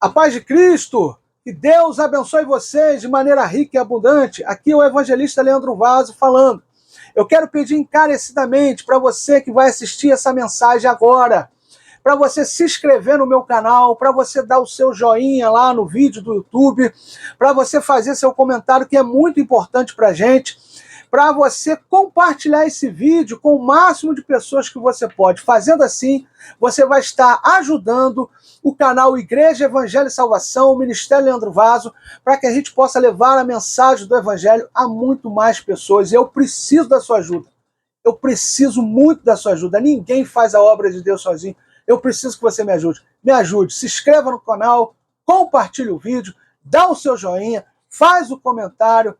A paz de Cristo, que Deus abençoe vocês de maneira rica e abundante. Aqui é o evangelista Leandro Vaso falando. Eu quero pedir encarecidamente para você que vai assistir essa mensagem agora, para você se inscrever no meu canal, para você dar o seu joinha lá no vídeo do YouTube, para você fazer seu comentário, que é muito importante para a gente, para você compartilhar esse vídeo com o máximo de pessoas que você pode. Fazendo assim, você vai estar ajudando o canal Igreja, Evangelho e Salvação, o Ministério Leandro Vaso, para que a gente possa levar a mensagem do Evangelho a muito mais pessoas. Eu preciso da sua ajuda. Eu preciso muito da sua ajuda. Ninguém faz a obra de Deus sozinho. Eu preciso que você me ajude. Me ajude. Se inscreva no canal, compartilhe o vídeo, dá o seu joinha, faz o comentário,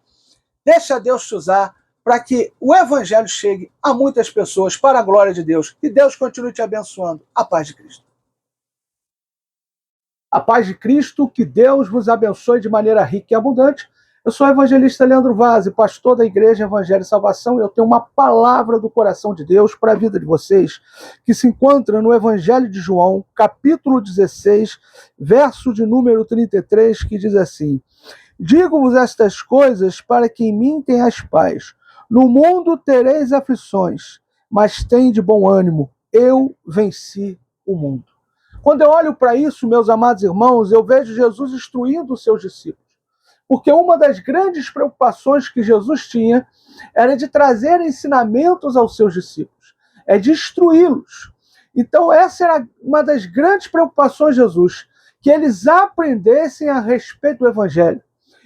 deixa Deus te usar para que o Evangelho chegue a muitas pessoas para a glória de Deus. Que Deus continue te abençoando. A paz de Cristo. A paz de Cristo, que Deus vos abençoe de maneira rica e abundante. Eu sou o evangelista Leandro Vaso, pastor da Igreja Evangelho e Salvação, e eu tenho uma palavra do coração de Deus para a vida de vocês, que se encontra no Evangelho de João, capítulo 16, verso de número 33, que diz assim: digo-vos estas coisas para que em mim tenhas paz. No mundo tereis aflições, mas tende bom ânimo. Eu venci o mundo. Quando eu olho para isso, meus amados irmãos, eu vejo Jesus instruindo os seus discípulos. Porque uma das grandes preocupações que Jesus tinha era de trazer ensinamentos aos seus discípulos, é de instruí-los. Então essa era uma das grandes preocupações de Jesus, que eles aprendessem a respeito do Evangelho.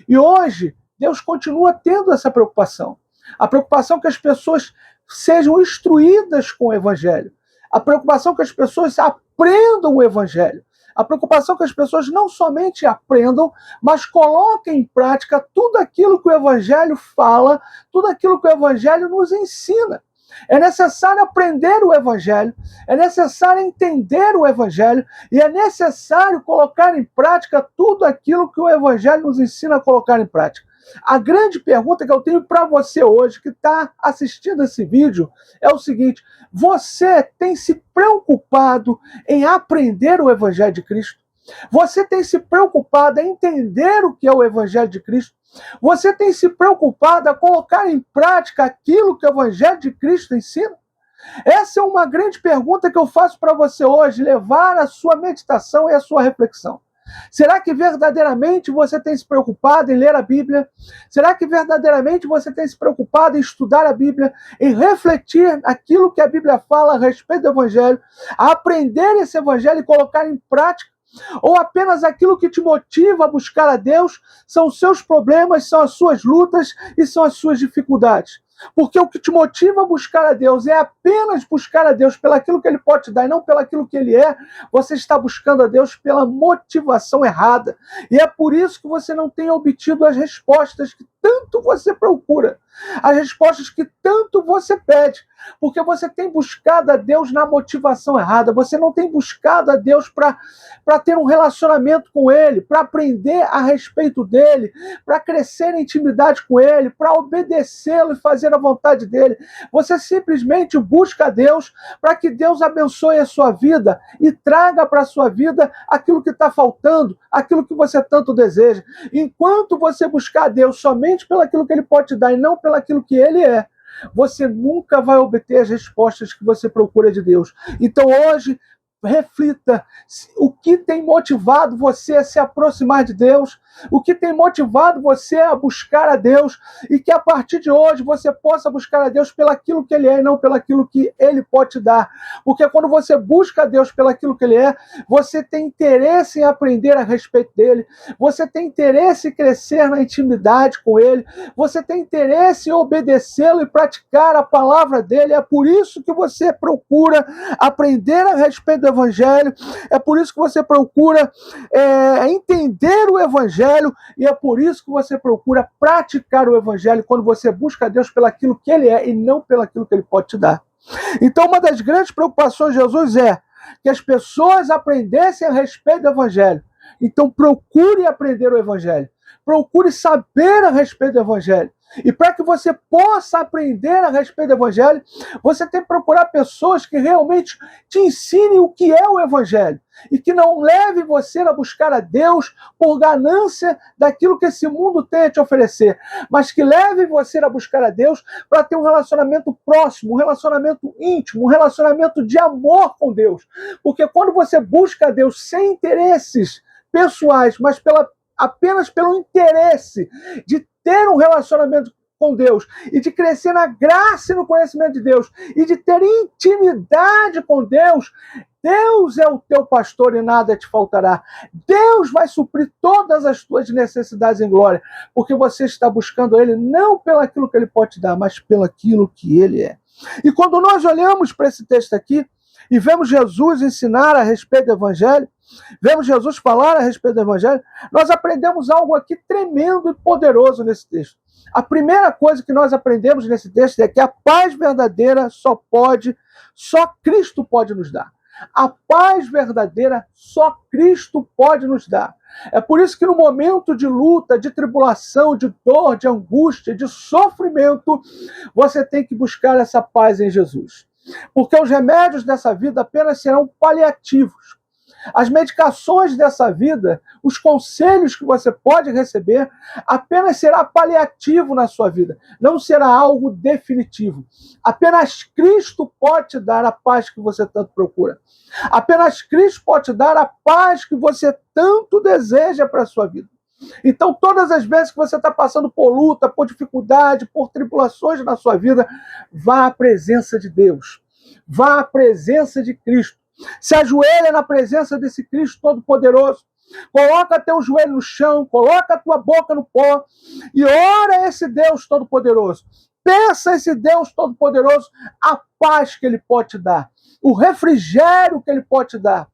E hoje, Deus continua tendo essa preocupação. A preocupação que as pessoas sejam instruídas com o Evangelho. A preocupação que as pessoas aprendam o Evangelho. A preocupação que as pessoas não somente aprendam, mas coloquem em prática tudo aquilo que o Evangelho fala, tudo aquilo que o Evangelho nos ensina. É necessário aprender o Evangelho, é necessário entender o Evangelho e é necessário colocar em prática tudo aquilo que o Evangelho nos ensina a colocar em prática. A grande pergunta que eu tenho para você hoje, que está assistindo esse vídeo, é o seguinte: você tem se preocupado em aprender o Evangelho de Cristo? Você tem se preocupado em entender o que é o Evangelho de Cristo? Você tem se preocupado a colocar em prática aquilo que o Evangelho de Cristo ensina? Essa é uma grande pergunta que eu faço para você hoje, levar a sua meditação e a sua reflexão. Será que verdadeiramente você tem se preocupado em ler a Bíblia? Será que verdadeiramente você tem se preocupado em estudar a Bíblia, em refletir aquilo que a Bíblia fala a respeito do Evangelho, a aprender esse Evangelho e colocar em prática? Ou apenas aquilo que te motiva a buscar a Deus são os seus problemas, são as suas lutas e são as suas dificuldades? Porque o que te motiva a buscar a Deus é apenas buscar a Deus pelaquilo que Ele pode te dar e não pelaquilo que Ele é. Você está buscando a Deus pela motivação errada. E é por isso que você não tem obtido as respostas que tanto você procura, as respostas que tanto você pede, porque você tem buscado a Deus na motivação errada. Você não tem buscado a Deus para ter um relacionamento com Ele, para aprender a respeito dEle, para crescer em intimidade com Ele, para obedecê-lo e fazer a vontade dEle. Você simplesmente busca a Deus para que Deus abençoe a sua vida e traga para a sua vida aquilo que está faltando, aquilo que você tanto deseja. Enquanto você buscar a Deus somente pelaquilo que Ele pode te dar e não pelaquilo que Ele é, você nunca vai obter as respostas que você procura de Deus. Então hoje, reflita o que tem motivado você a se aproximar de Deus, o que tem motivado você a buscar a Deus, e que a partir de hoje você possa buscar a Deus pelaquilo que Ele é e não pelaquilo que Ele pode te dar. Porque quando você busca a Deus pelaquilo que Ele é, você tem interesse em aprender a respeito dEle, você tem interesse em crescer na intimidade com Ele, você tem interesse em obedecê-lo e praticar a palavra dEle. É por isso que você procura aprender a respeito do Evangelho, é por isso que você procura entender o Evangelho, e é por isso que você procura praticar o Evangelho, quando você busca a Deus pelaquilo que Ele é e não pelaquilo que Ele pode te dar. Então uma das grandes preocupações de Jesus é que as pessoas aprendessem a respeito do Evangelho. Então procure aprender o Evangelho, procure saber a respeito do Evangelho. E para que você possa aprender a respeito do Evangelho, você tem que procurar pessoas que realmente te ensinem o que é o Evangelho. E que não leve você a buscar a Deus por ganância daquilo que esse mundo tem a te oferecer, mas que leve você a buscar a Deus para ter um relacionamento próximo, um relacionamento íntimo, um relacionamento de amor com Deus. Porque quando você busca a Deus sem interesses pessoais, mas apenas pelo interesse de ter um relacionamento com Deus e de crescer na graça e no conhecimento de Deus e de ter intimidade com Deus, Deus é o teu pastor e nada te faltará. Deus vai suprir todas as tuas necessidades em glória, porque você está buscando Ele não pelaquilo que Ele pode te dar, mas pelaquilo que Ele é. E quando nós olhamos para esse texto aqui e vemos Jesus ensinar a respeito do Evangelho, vemos Jesus falar a respeito do Evangelho, nós aprendemos algo aqui tremendo e poderoso nesse texto. A primeira coisa que nós aprendemos nesse texto é que a paz verdadeira só Cristo pode nos dar. A paz verdadeira só Cristo pode nos dar. É por isso que no momento de luta, de tribulação, de dor, de angústia, de sofrimento, você tem que buscar essa paz em Jesus. Porque os remédios dessa vida apenas serão paliativos. As medicações dessa vida, os conselhos que você pode receber, apenas será paliativo na sua vida, não será algo definitivo. Apenas Cristo pode te dar a paz que você tanto procura. Apenas Cristo pode te dar a paz que você tanto deseja para a sua vida. Então, todas as vezes que você está passando por luta, por dificuldade, por tribulações na sua vida, vá à presença de Deus. Vá à presença de Cristo. Se ajoelha na presença desse Cristo Todo-Poderoso. Coloca teu joelho no chão, coloca a tua boca no pó e ora a esse Deus Todo-Poderoso. Peça a esse Deus Todo-Poderoso a paz que Ele pode te dar, o refrigério que Ele pode te dar.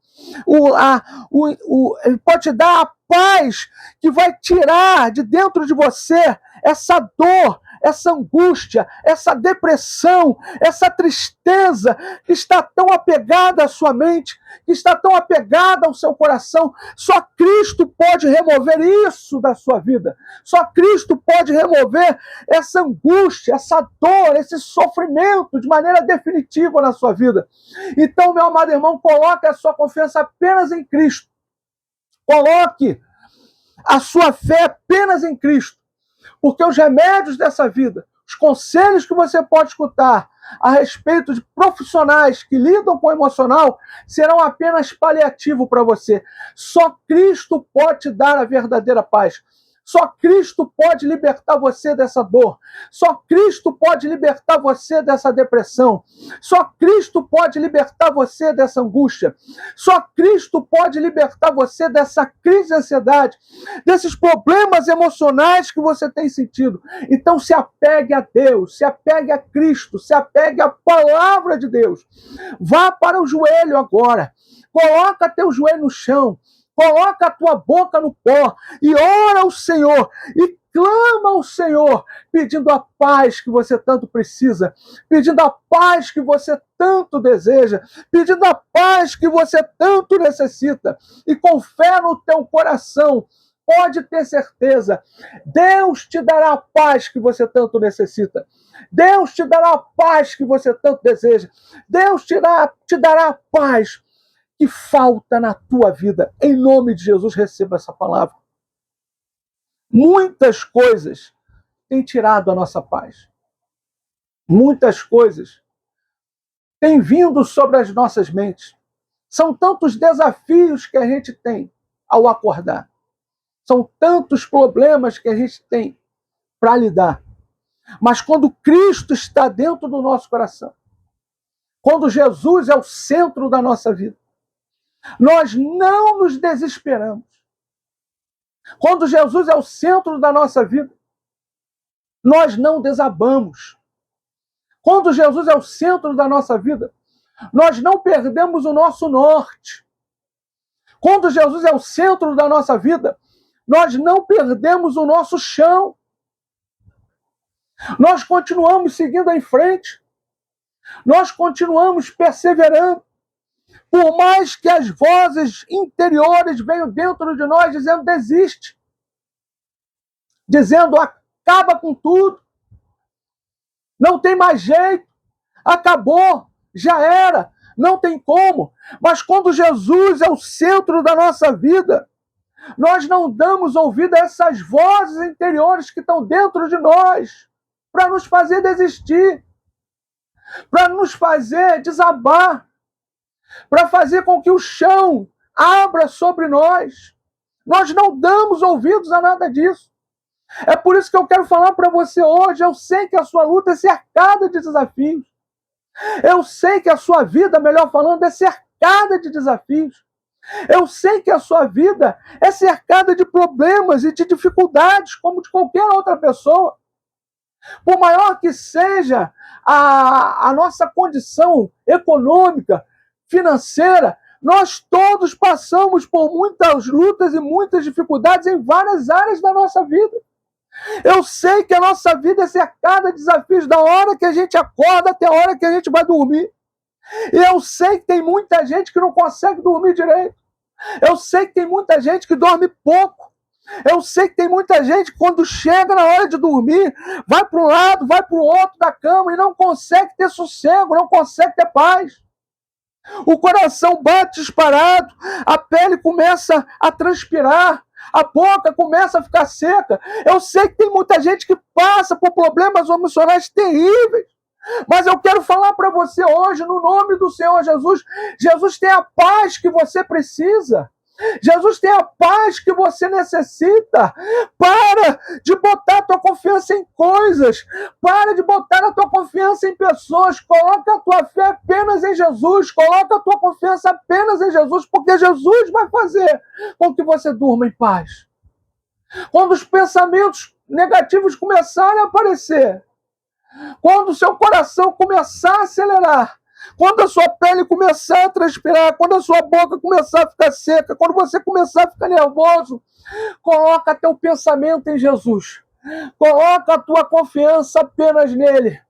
Ele pode te dar a paz que vai tirar de dentro de você essa dor, essa angústia, essa depressão, essa tristeza que está tão apegada à sua mente, que está tão apegada ao seu coração. Só Cristo pode remover isso da sua vida. Só Cristo pode remover essa angústia, essa dor, esse sofrimento de maneira definitiva na sua vida. Então, meu amado irmão, coloque a sua confiança apenas em Cristo. Coloque a sua fé apenas em Cristo. Porque os remédios dessa vida, os conselhos que você pode escutar a respeito de profissionais que lidam com o emocional, serão apenas paliativo para você. Só Cristo pode te dar a verdadeira paz. Só Cristo pode libertar você dessa dor. Só Cristo pode libertar você dessa depressão. Só Cristo pode libertar você dessa angústia. Só Cristo pode libertar você dessa crise de ansiedade, desses problemas emocionais que você tem sentido. Então se apegue a Deus, se apegue a Cristo, se apegue à palavra de Deus. Vá para o joelho agora. Coloca teu joelho no chão. Coloca a tua boca no pó e ora ao Senhor e clama ao Senhor, pedindo a paz que você tanto precisa, pedindo a paz que você tanto deseja, pedindo a paz que você tanto necessita. E com fé no teu coração, pode ter certeza, Deus te dará a paz que você tanto necessita. Deus te dará a paz que você tanto deseja. Deus te dará a paz que falta na tua vida. Em nome de Jesus, receba essa palavra. Muitas coisas têm tirado a nossa paz. Muitas coisas têm vindo sobre as nossas mentes. São tantos desafios que a gente tem ao acordar. São tantos problemas que a gente tem para lidar. Mas quando Cristo está dentro do nosso coração, quando Jesus é o centro da nossa vida, nós não nos desesperamos. Quando Jesus é o centro da nossa vida, nós não desabamos. Quando Jesus é o centro da nossa vida, nós não perdemos o nosso norte. Quando Jesus é o centro da nossa vida, nós não perdemos o nosso chão. Nós continuamos seguindo em frente. Nós continuamos perseverando. Por mais que as vozes interiores venham dentro de nós dizendo desiste, dizendo acaba com tudo, Não tem mais jeito. Acabou. Já era. Não tem como. Mas quando Jesus é o centro da nossa vida, nós não damos ouvido a essas vozes interiores que estão dentro de nós para nos fazer desistir, para nos fazer desabar, para fazer com que o chão abra sobre nós. Nós não damos ouvidos a nada disso. É por isso que eu quero falar para você hoje. Eu sei que a sua luta é cercada de desafios. Eu sei que a sua vida, melhor falando, é cercada de desafios. Eu sei que a sua vida é cercada de problemas e de dificuldades, como de qualquer outra pessoa. Por maior que seja a nossa condição econômica, financeira, nós todos passamos por muitas lutas e muitas dificuldades em várias áreas da nossa vida. Eu sei que a nossa vida é cercada de desafios da hora que a gente acorda até a hora que a gente vai dormir. E eu sei que tem muita gente que não consegue dormir direito. Eu sei que tem muita gente que dorme pouco. Eu sei que tem muita gente que quando chega na hora de dormir, vai para um lado, vai para o outro da cama e não consegue ter sossego, não consegue ter paz. O coração bate disparado, a pele começa a transpirar, a boca começa a ficar seca. Eu sei que tem muita gente que passa por problemas emocionais terríveis. Mas eu quero falar para você hoje, no nome do Senhor Jesus, Jesus tem a paz que você precisa. Jesus tem a paz que você necessita. Para de botar a tua confiança em coisas. Para de botar a tua confiança em pessoas. Coloca a tua fé apenas em Jesus. Coloca a tua confiança apenas em Jesus, porque Jesus vai fazer com que você durma em paz. Quando os pensamentos negativos começarem a aparecer, quando o seu coração começar a acelerar, quando a sua pele começar a transpirar, quando a sua boca começar a ficar seca, quando você começar a ficar nervoso, coloca teu pensamento em Jesus. Coloca a tua confiança apenas nele.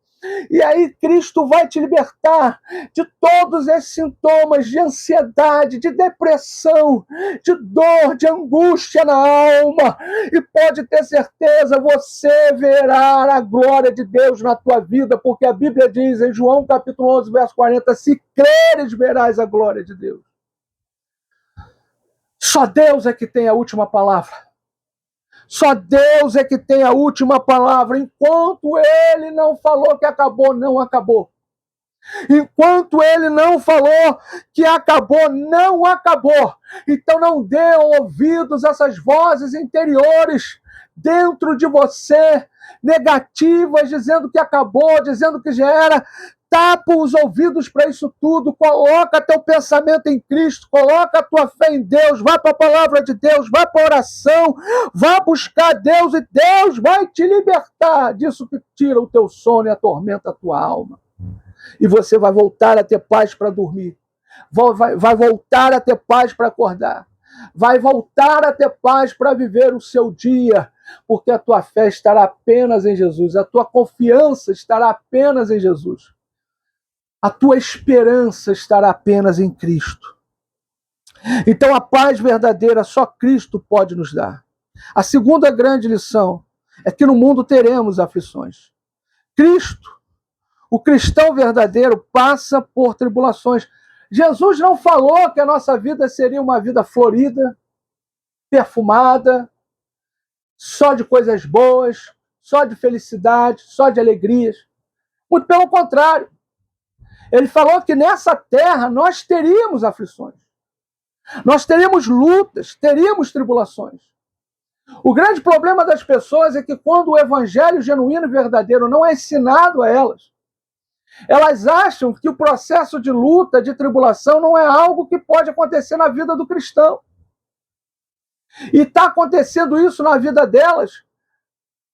E aí Cristo vai te libertar de todos esses sintomas de ansiedade, de depressão, de dor, de angústia na alma. E pode ter certeza, você verá a glória de Deus na tua vida, porque a Bíblia diz em João capítulo 11, verso 40, se creres, verás a glória de Deus. Só Deus é que tem a última palavra. Só Deus é que tem a última palavra. Enquanto Ele não falou que acabou, não acabou. Enquanto Ele não falou que acabou, não acabou. Então não dê ouvidos a essas vozes interiores dentro de você, negativas, dizendo que acabou, dizendo que já era. Tapa os ouvidos para isso tudo, coloca teu pensamento em Cristo, coloca a tua fé em Deus, vai para a palavra de Deus, vai para a oração, vai buscar Deus e Deus vai te libertar disso que tira o teu sono e atormenta a tua alma. E você vai voltar a ter paz para dormir, vai voltar a ter paz para acordar, vai voltar a ter paz para viver o seu dia, porque a tua fé estará apenas em Jesus, a tua confiança estará apenas em Jesus. A tua esperança estará apenas em Cristo. Então a paz verdadeira só Cristo pode nos dar. A segunda grande lição é que no mundo teremos aflições. Cristo, o cristão verdadeiro, passa por tribulações. Jesus não falou que a nossa vida seria uma vida florida, perfumada, só de coisas boas, só de felicidade, só de alegrias. Muito pelo contrário. Ele falou que nessa terra nós teríamos aflições. Nós teríamos lutas, teríamos tribulações. O grande problema das pessoas é que quando o evangelho genuíno e verdadeiro não é ensinado a elas, elas acham que o processo de luta, de tribulação, não é algo que pode acontecer na vida do cristão. E está acontecendo isso na vida delas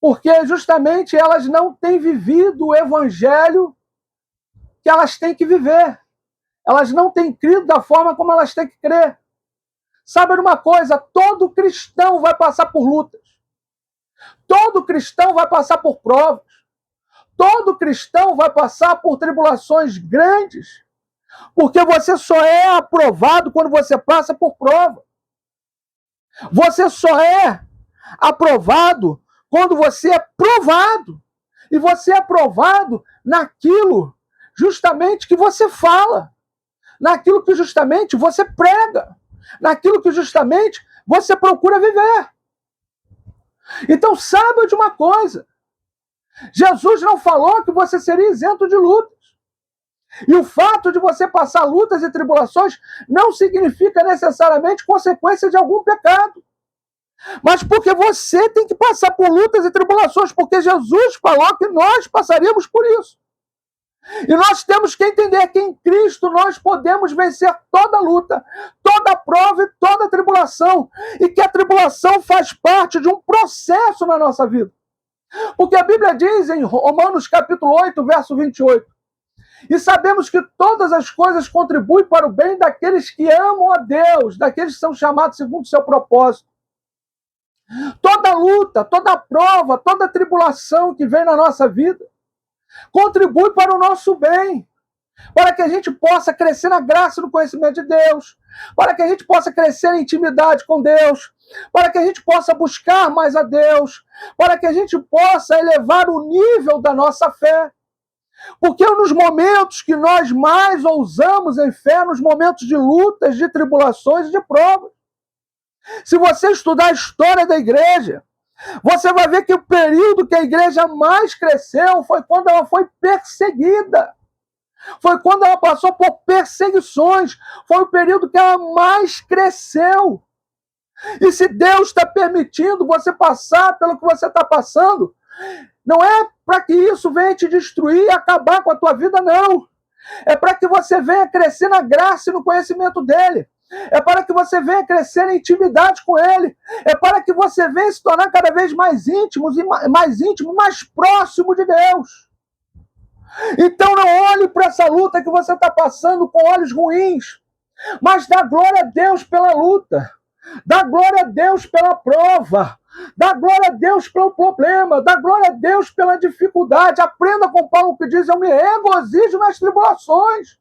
porque justamente elas não têm vivido o evangelho que elas têm que viver. Elas não têm crido da forma como elas têm que crer. Sabe uma coisa? Todo cristão vai passar por lutas. Todo cristão vai passar por provas. Todo cristão vai passar por tribulações grandes. Porque você só é aprovado quando você passa por prova. Você só é aprovado quando você é provado. E você é provado naquilo justamente que você fala, naquilo que justamente você prega, naquilo que justamente você procura viver. Então saiba de uma coisa, Jesus não falou que você seria isento de lutas. E o fato de você passar lutas e tribulações não significa necessariamente consequência de algum pecado. Mas porque você tem que passar por lutas e tribulações, porque Jesus falou que nós passaríamos por isso. E nós temos que entender que em Cristo nós podemos vencer toda luta, toda prova e toda tribulação. E que a tribulação faz parte de um processo na nossa vida. Porque a Bíblia diz em Romanos capítulo 8, verso 28, e sabemos que todas as coisas contribuem para o bem daqueles que amam a Deus, daqueles que são chamados segundo o seu propósito. Toda luta, toda prova, toda tribulação que vem na nossa vida contribui para o nosso bem, para que a gente possa crescer na graça e no conhecimento de Deus, para que a gente possa crescer em intimidade com Deus, para que a gente possa buscar mais a Deus, para que a gente possa elevar o nível da nossa fé. Porque nos momentos que nós mais ousamos em fé, nos momentos de lutas, de tribulações e de provas. Se você estudar a história da igreja, você vai ver que o período que a igreja mais cresceu foi quando ela foi perseguida. Foi quando ela passou por perseguições. Foi o período que ela mais cresceu. E se Deus está permitindo você passar pelo que você está passando, não é para que isso venha te destruir e acabar com a tua vida, não. É para que você venha crescer na graça e no conhecimento dele. É para que você venha crescer em intimidade com ele. É para que você venha se tornar cada vez mais íntimo, mais próximo de Deus. Então não olhe para essa luta que você está passando com olhos ruins, mas dá glória a Deus pela luta. Dá glória a Deus pela prova. Dá glória a Deus pelo problema. Dá glória a Deus pela dificuldade. Aprenda com Paulo que diz, eu me regozijo nas tribulações.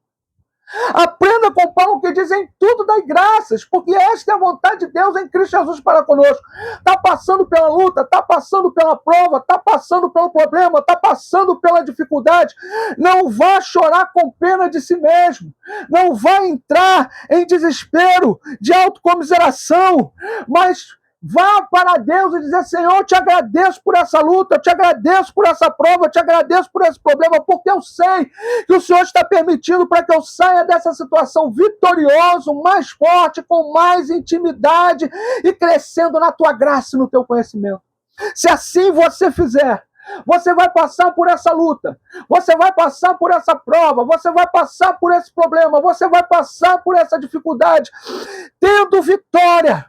Aprenda com Paulo que diz, em tudo dai graças, porque esta é a vontade de Deus em Cristo Jesus para conosco. Está passando pela luta, está passando pela prova, está passando pelo problema, está passando pela dificuldade. Não vá chorar com pena de si mesmo. Não vá entrar em desespero, de autocomiseração, mas vá para Deus e dizer, Senhor, eu te agradeço por essa luta, eu te agradeço por essa prova, eu te agradeço por esse problema, porque eu sei que o Senhor está permitindo para que eu saia dessa situação vitorioso, mais forte, com mais intimidade e crescendo na tua graça e no teu conhecimento. Se assim você fizer, você vai passar por essa luta, você vai passar por essa prova, você vai passar por esse problema, você vai passar por essa dificuldade, tendo vitória.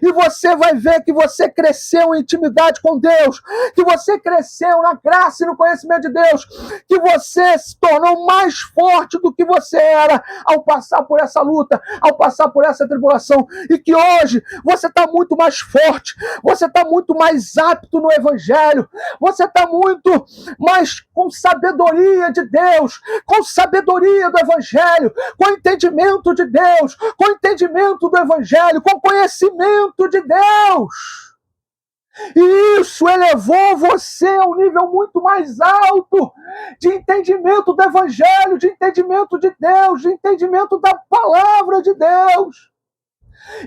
E você vai ver que você cresceu em intimidade com Deus, que você cresceu na graça e no conhecimento de Deus, que você se tornou mais forte do que você era ao passar por essa luta, ao passar por essa tribulação, e que hoje você está muito mais forte, você está muito mais apto no Evangelho, você está muito mais com sabedoria de Deus, com sabedoria do Evangelho, com entendimento de Deus, com entendimento do Evangelho, com conhecimento de Deus. E isso elevou você a um nível muito mais alto de entendimento do Evangelho, de entendimento de Deus, de entendimento da palavra de Deus.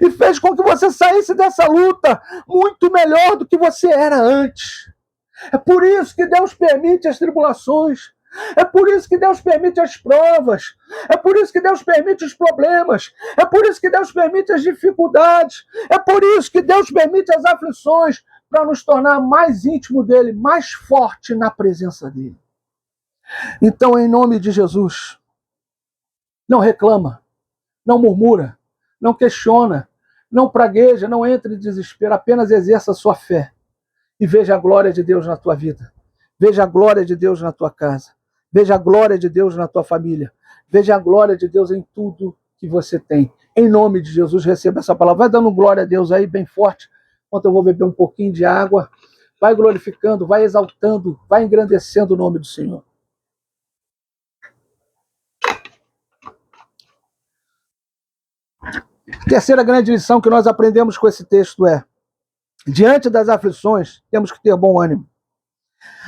E fez com que você saísse dessa luta muito melhor do que você era antes. É por isso que Deus permite as tribulações. É por isso que Deus permite as provas. É por isso que Deus permite os problemas. É por isso que Deus permite as dificuldades. É por isso que Deus permite as aflições, para nos tornar mais íntimo dele, mais forte na presença dele. Então, em nome de Jesus, não reclama, não murmura, não questiona, não pragueja, não entre em desespero, apenas exerça a sua fé e veja a glória de Deus na tua vida. Veja a glória de Deus na tua casa. Veja a glória de Deus na tua família. Veja a glória de Deus em tudo que você tem. Em nome de Jesus, receba essa palavra. Vai dando glória a Deus aí, bem forte, enquanto eu vou beber um pouquinho de água. Vai glorificando, vai exaltando, vai engrandecendo o nome do Senhor. Terceira grande lição que nós aprendemos com esse texto é: diante das aflições, temos que ter bom ânimo.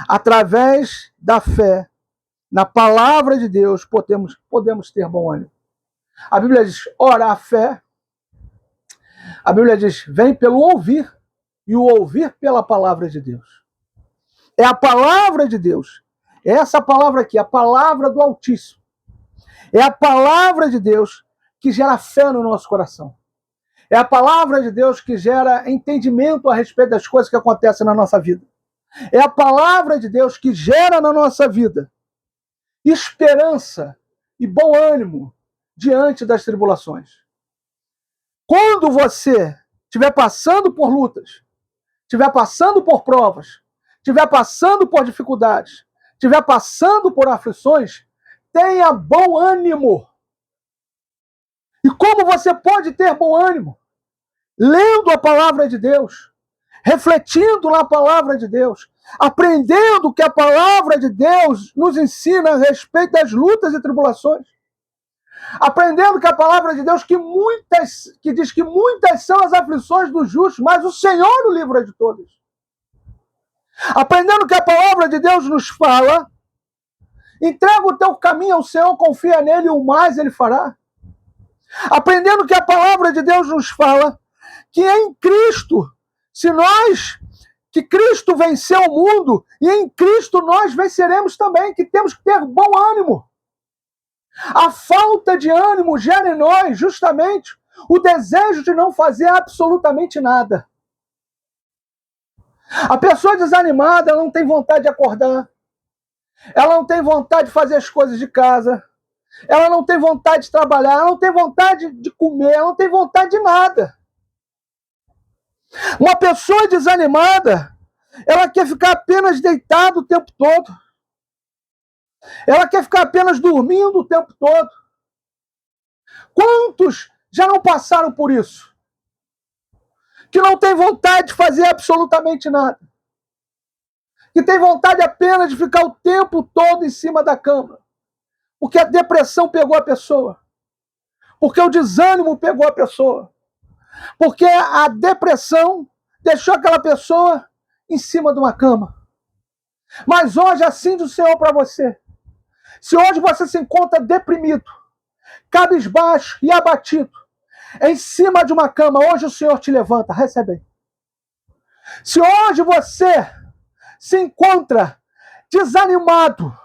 Através da fé na palavra de Deus, podemos ter bom ânimo. A Bíblia diz, ora, a fé, a Bíblia diz, vem pelo ouvir, e o ouvir pela palavra de Deus. É a palavra de Deus. É essa palavra aqui, a palavra do Altíssimo. É a palavra de Deus que gera fé no nosso coração. É a palavra de Deus que gera entendimento a respeito das coisas que acontecem na nossa vida. É a palavra de Deus que gera na nossa vida esperança e bom ânimo diante das tribulações. Quando você estiver passando por lutas, estiver passando por provas, estiver passando por dificuldades, estiver passando por aflições, tenha bom ânimo. E como você pode ter bom ânimo? Lendo a palavra de Deus, refletindo na palavra de Deus, aprendendo o que a palavra de Deus nos ensina a respeito das lutas e tribulações. Aprendendo que a palavra de Deus que diz que muitas são as aflições dos justos, mas o Senhor o livra de todas. Aprendendo que a palavra de Deus nos fala, entrega o teu caminho ao Senhor, confia nele e o mais ele fará. Aprendendo que a palavra de Deus nos fala que em Cristo, que Cristo venceu o mundo, e em Cristo nós venceremos também, que temos que ter bom ânimo. A falta de ânimo gera em nós justamente o desejo de não fazer absolutamente nada. A pessoa desanimada, ela não tem vontade de acordar, ela não tem vontade de fazer as coisas de casa, ela não tem vontade de trabalhar, ela não tem vontade de comer, ela não tem vontade de nada. Uma pessoa desanimada, ela quer ficar apenas deitada o tempo todo. Ela quer ficar apenas dormindo o tempo todo. Quantos já não passaram por isso? Que não tem vontade de fazer absolutamente nada. Que tem vontade apenas de ficar o tempo todo em cima da cama. Porque a depressão pegou a pessoa. Porque o desânimo pegou a pessoa. Porque a depressão deixou aquela pessoa em cima de uma cama. Mas hoje, assim do Senhor para você. Se hoje você se encontra deprimido, cabisbaixo e abatido, em cima de uma cama, hoje o Senhor te levanta, recebe aí. Se hoje você se encontra desanimado,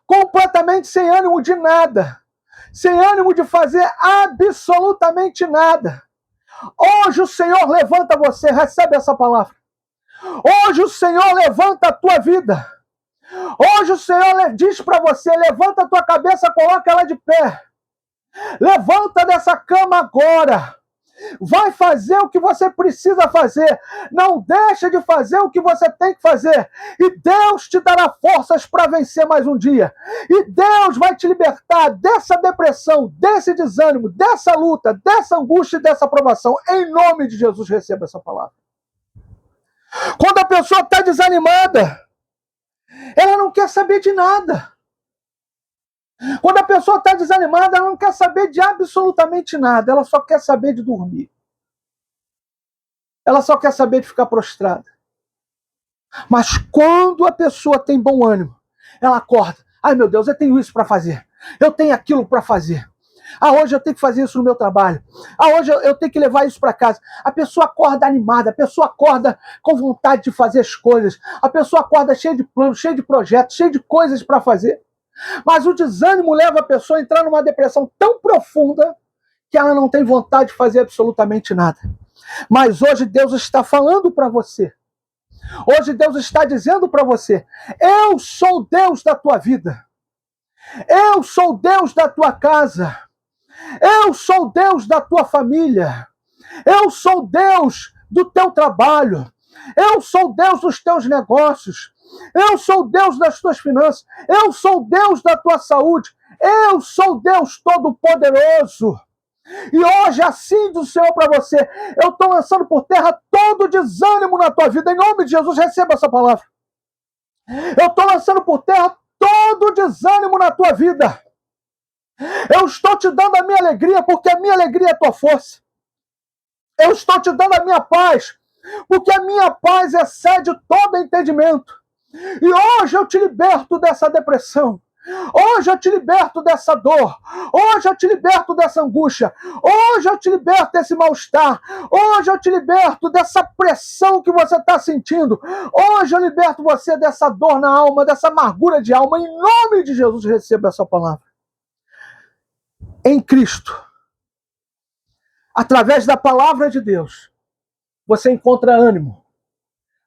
completamente sem ânimo de nada, sem ânimo de fazer absolutamente nada, hoje o Senhor levanta você, recebe essa palavra. Hoje o Senhor levanta a tua vida. Hoje o Senhor diz para você, levanta a tua cabeça, coloca ela de pé. Levanta dessa cama agora. Vai fazer o que você precisa fazer. Não deixa de fazer o que você tem que fazer. E Deus te dará forças para vencer mais um dia. E Deus vai te libertar dessa depressão, desse desânimo, dessa luta, dessa angústia e dessa provação. Em nome de Jesus, receba essa palavra. Quando a pessoa está desanimada, ela não quer saber de nada. Quando a pessoa está desanimada, ela não quer saber de absolutamente nada. Ela só quer saber de dormir. Ela só quer saber de ficar prostrada. Mas quando a pessoa tem bom ânimo, ela acorda. Ai, meu Deus, eu tenho isso para fazer. Eu tenho aquilo para fazer. Ah, hoje eu tenho que fazer isso no meu trabalho. Ah, hoje eu tenho que levar isso para casa. A pessoa acorda animada, a pessoa acorda com vontade de fazer as coisas. A pessoa acorda cheia de planos, cheia de projetos, cheia de coisas para fazer. Mas o desânimo leva a pessoa a entrar numa depressão tão profunda que ela não tem vontade de fazer absolutamente nada. Mas hoje Deus está falando para você. Hoje Deus está dizendo para você, eu sou Deus da tua vida. Eu sou Deus da tua casa. Eu sou Deus da tua família. Eu sou Deus do teu trabalho. Eu sou Deus dos teus negócios. Eu sou Deus das tuas finanças. Eu sou Deus da tua saúde. Eu sou Deus Todo-Poderoso. E hoje, assim do Senhor para você, eu estou lançando por terra todo desânimo na tua vida. Em nome de Jesus, receba essa palavra. Eu estou lançando por terra todo desânimo na tua vida. Eu estou te dando a minha alegria, porque a minha alegria é a tua força. Eu estou te dando a minha paz, porque a minha paz excede todo entendimento. E hoje eu te liberto dessa depressão. Hoje eu te liberto dessa dor. Hoje eu te liberto dessa angústia. Hoje eu te liberto desse mal-estar. Hoje eu te liberto dessa pressão que você está sentindo. Hoje eu liberto você dessa dor na alma, dessa amargura de alma. Em nome de Jesus, receba essa palavra. Em Cristo, através da palavra de Deus, você encontra ânimo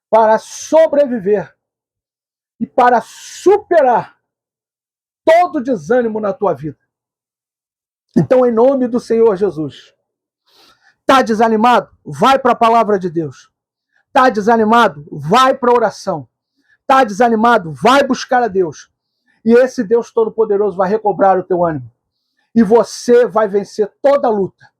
para sobreviver e para superar todo desânimo na tua vida. Então, em nome do Senhor Jesus, está desanimado? Vai para a palavra de Deus. Está desanimado? Vai para a oração. Está desanimado? Vai buscar a Deus. E esse Deus Todo-Poderoso vai recobrar o teu ânimo. E você vai vencer toda luta,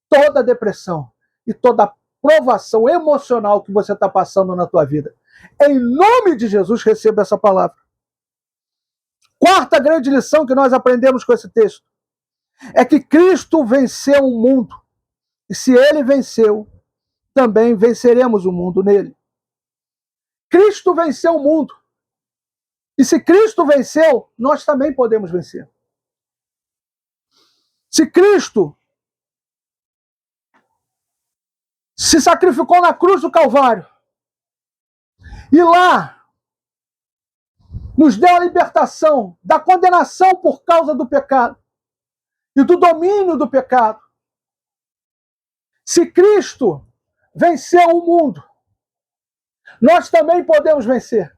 toda depressão e toda provação emocional que você está passando na tua vida. Em nome de Jesus, receba essa palavra. Quarta grande lição que nós aprendemos com esse texto é que Cristo venceu o mundo. E se ele venceu, também venceremos o mundo nele. Cristo venceu o mundo. E se Cristo venceu, nós também podemos vencer. Se Cristo se sacrificou na cruz do Calvário e lá nos deu a libertação da condenação por causa do pecado e do domínio do pecado. Se Cristo venceu o mundo, nós também podemos vencer.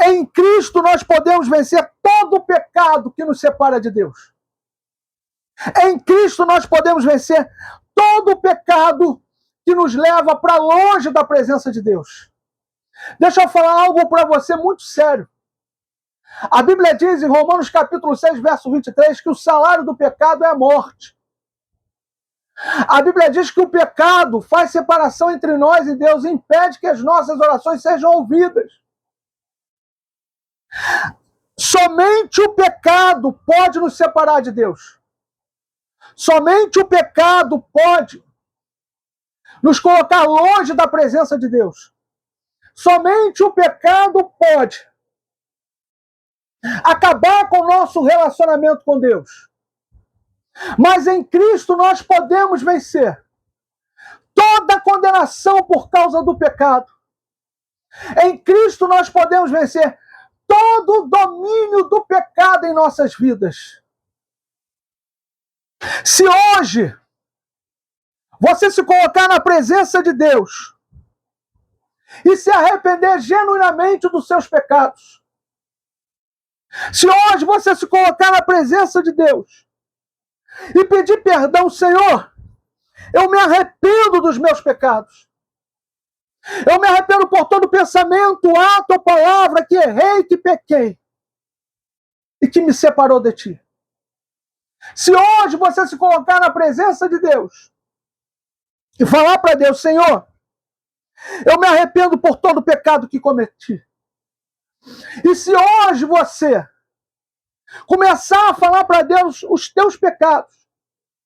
Em Cristo nós podemos vencer todo o pecado que nos separa de Deus. Em Cristo nós podemos vencer todo o pecado que nos leva para longe da presença de Deus. Deixa eu falar algo para você muito sério. A Bíblia diz em Romanos capítulo 6, verso 23, que o salário do pecado é a morte. A Bíblia diz que o pecado faz separação entre nós e Deus e impede que as nossas orações sejam ouvidas. Somente o pecado pode nos separar de Deus. Somente o pecado pode nos colocar longe da presença de Deus. Somente o pecado pode acabar com o nosso relacionamento com Deus. Mas em Cristo nós podemos vencer toda a condenação por causa do pecado. Em Cristo nós podemos vencer todo o domínio do pecado em nossas vidas. Se hoje você se colocar na presença de Deus e se arrepender genuinamente dos seus pecados, se hoje você se colocar na presença de Deus e pedir perdão, Senhor, eu me arrependo dos meus pecados. Eu me arrependo por todo pensamento, ato ou palavra que errei, que pequei e que me separou de Ti. Se hoje você se colocar na presença de Deus e falar para Deus, Senhor, eu me arrependo por todo o pecado que cometi. E se hoje você começar a falar para Deus os teus pecados,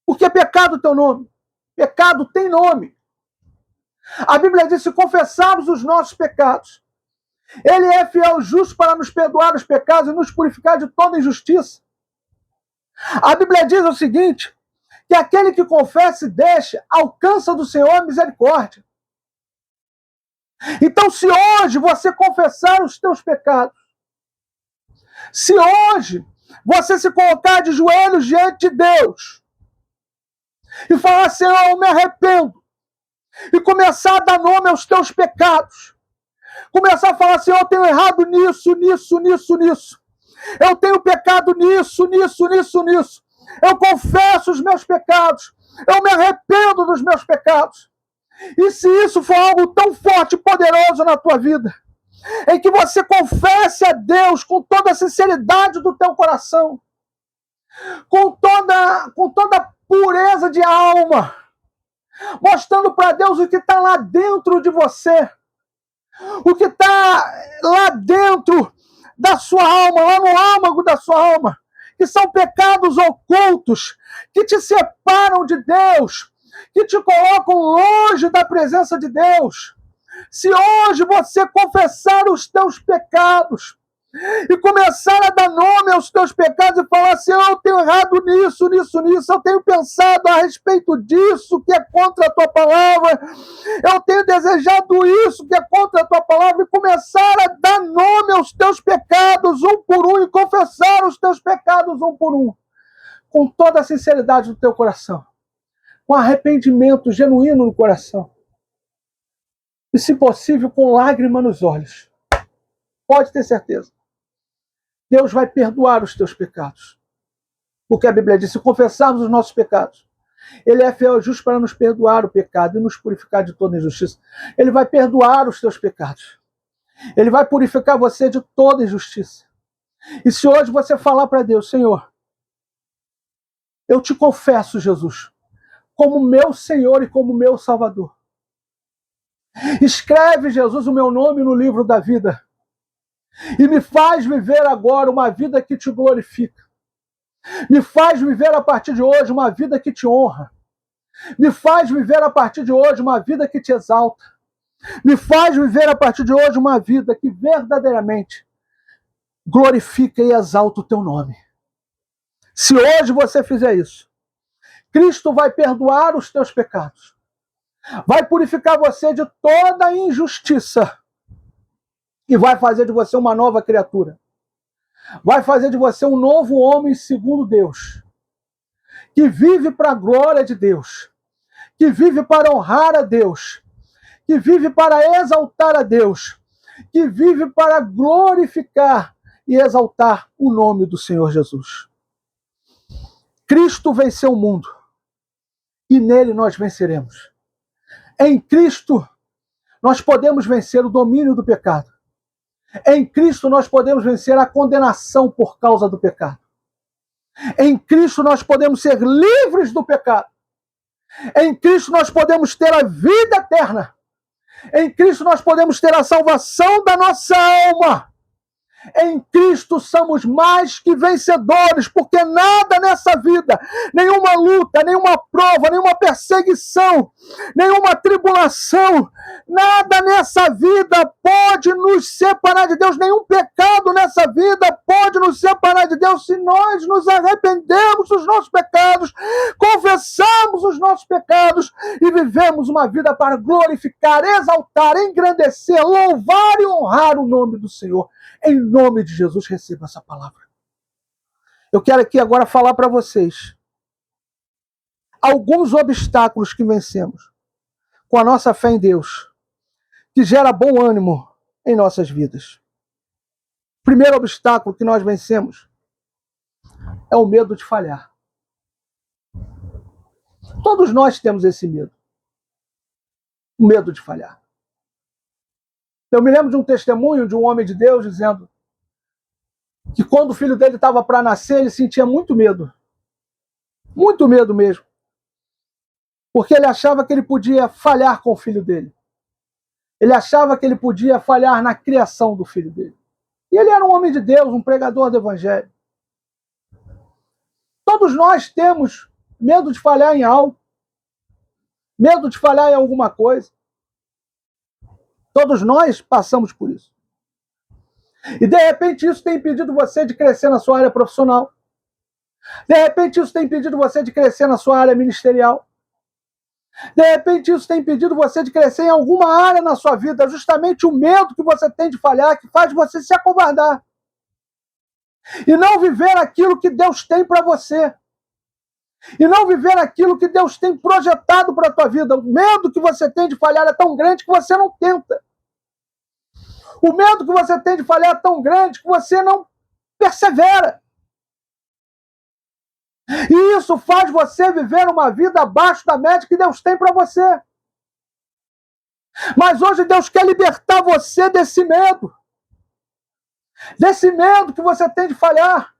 porque pecado é teu nome, pecado tem nome. A Bíblia diz, se confessarmos os nossos pecados, Ele é fiel e justo para nos perdoar os pecados e nos purificar de toda injustiça. A Bíblia diz o seguinte, que aquele que confessa e deixa, alcança do Senhor a misericórdia. Então, se hoje você confessar os teus pecados, se hoje você se colocar de joelhos diante de Deus e falar, Senhor, eu me arrependo, e começar a dar nome aos teus pecados, começar a falar, Senhor, eu tenho errado nisso, nisso, nisso, nisso, eu tenho pecado nisso, nisso, nisso, nisso, eu confesso os meus pecados, eu me arrependo dos meus pecados. E se isso for algo tão forte e poderoso na tua vida, em que você confesse a Deus com toda a sinceridade do teu coração, com toda a pureza de alma, mostrando para Deus o que está lá dentro de você, o que está lá dentro da sua alma, lá no âmago da sua alma, que são pecados ocultos, que te separam de Deus, que te colocam longe da presença de Deus. Se hoje você confessar os teus pecados e começar a dar nome aos teus pecados e falar assim, eu tenho errado nisso, eu tenho pensado a respeito disso que é contra a tua palavra, eu tenho desejado isso que é contra a tua palavra, e começar a dar nome aos teus pecados um por um, e confessar os teus pecados um por um, com toda a sinceridade do teu coração, com arrependimento genuíno no coração, e se possível com lágrima nos olhos. Pode ter certeza. Deus vai perdoar os teus pecados. Porque a Bíblia diz, se confessarmos os nossos pecados, Ele é fiel e justo para nos perdoar o pecado e nos purificar de toda injustiça. Ele vai perdoar os teus pecados. Ele vai purificar você de toda injustiça. E se hoje você falar para Deus, Senhor, eu te confesso, Jesus, como meu Senhor e como meu Salvador. Escreve, Jesus, o meu nome no livro da vida. E me faz viver agora uma vida que te glorifica. Me faz viver a partir de hoje uma vida que te honra. Me faz viver a partir de hoje uma vida que te exalta. Me faz viver a partir de hoje uma vida que verdadeiramente glorifica e exalta o teu nome. Se hoje você fizer isso, Cristo vai perdoar os teus pecados. Vai purificar você de toda injustiça. E vai fazer de você uma nova criatura. Vai fazer de você um novo homem segundo Deus. Que vive para a glória de Deus. Que vive para honrar a Deus. Que vive para exaltar a Deus. Que vive para glorificar e exaltar o nome do Senhor Jesus. Cristo venceu o mundo. E nele nós venceremos. Em Cristo nós podemos vencer o domínio do pecado. Em Cristo nós podemos vencer a condenação por causa do pecado. Em Cristo nós podemos ser livres do pecado. Em Cristo nós podemos ter a vida eterna. Em Cristo nós podemos ter a salvação da nossa alma. Em Cristo somos mais que vencedores, porque nada nessa vida, nenhuma luta, nenhuma prova, nenhuma perseguição, nenhuma tribulação, nada nessa vida pode nos separar de Deus, nenhum pecado nessa vida pode nos separar de Deus se nós nos arrependemos dos nossos pecados, confessamos os nossos pecados e vivemos uma vida para glorificar, exaltar, engrandecer, louvar e honrar o nome do Senhor. Em nome de Jesus, receba essa palavra. Eu quero aqui agora falar para vocês alguns obstáculos que vencemos com a nossa fé em Deus, que gera bom ânimo em nossas vidas. O primeiro obstáculo que nós vencemos é o medo de falhar. Todos nós temos esse medo. O medo de falhar. Eu me lembro de um testemunho de um homem de Deus dizendo que quando o filho dele estava para nascer, ele sentia muito medo. Muito medo mesmo. Porque ele achava que ele podia falhar com o filho dele. Ele achava que ele podia falhar na criação do filho dele. E ele era um homem de Deus, um pregador do evangelho. Todos nós temos medo de falhar em algo. Medo de falhar em alguma coisa. Todos nós passamos por isso. E de repente isso tem impedido você de crescer na sua área profissional. De repente isso tem impedido você de crescer na sua área ministerial. De repente isso tem impedido você de crescer em alguma área na sua vida. É justamente o medo que você tem de falhar que faz você se acovardar. E não viver aquilo que Deus tem para você. E não viver aquilo que Deus tem projetado para a tua vida. O medo que você tem de falhar é tão grande que você não tenta. O medo que você tem de falhar é tão grande que você não persevera. E isso faz você viver uma vida abaixo da média que Deus tem para você. Mas hoje Deus quer libertar você desse medo. Desse medo que você tem de falhar.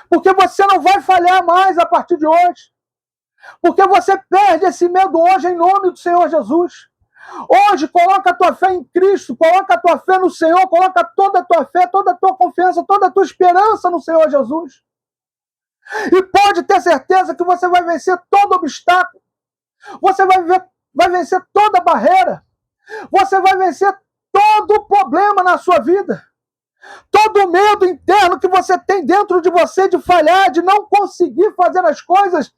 Porque você não vai falhar mais a partir de hoje. Porque você perde esse medo hoje em nome do Senhor Jesus. Hoje, coloca a tua fé em Cristo, coloca a tua fé no Senhor, coloca toda a tua fé, toda a tua confiança, toda a tua esperança no Senhor Jesus. E pode ter certeza que você vai vencer todo obstáculo. Você vai vencer toda barreira. Você vai vencer todo problema na sua vida. Todo medo interno que você tem dentro de você de falhar, de não conseguir fazer as coisas,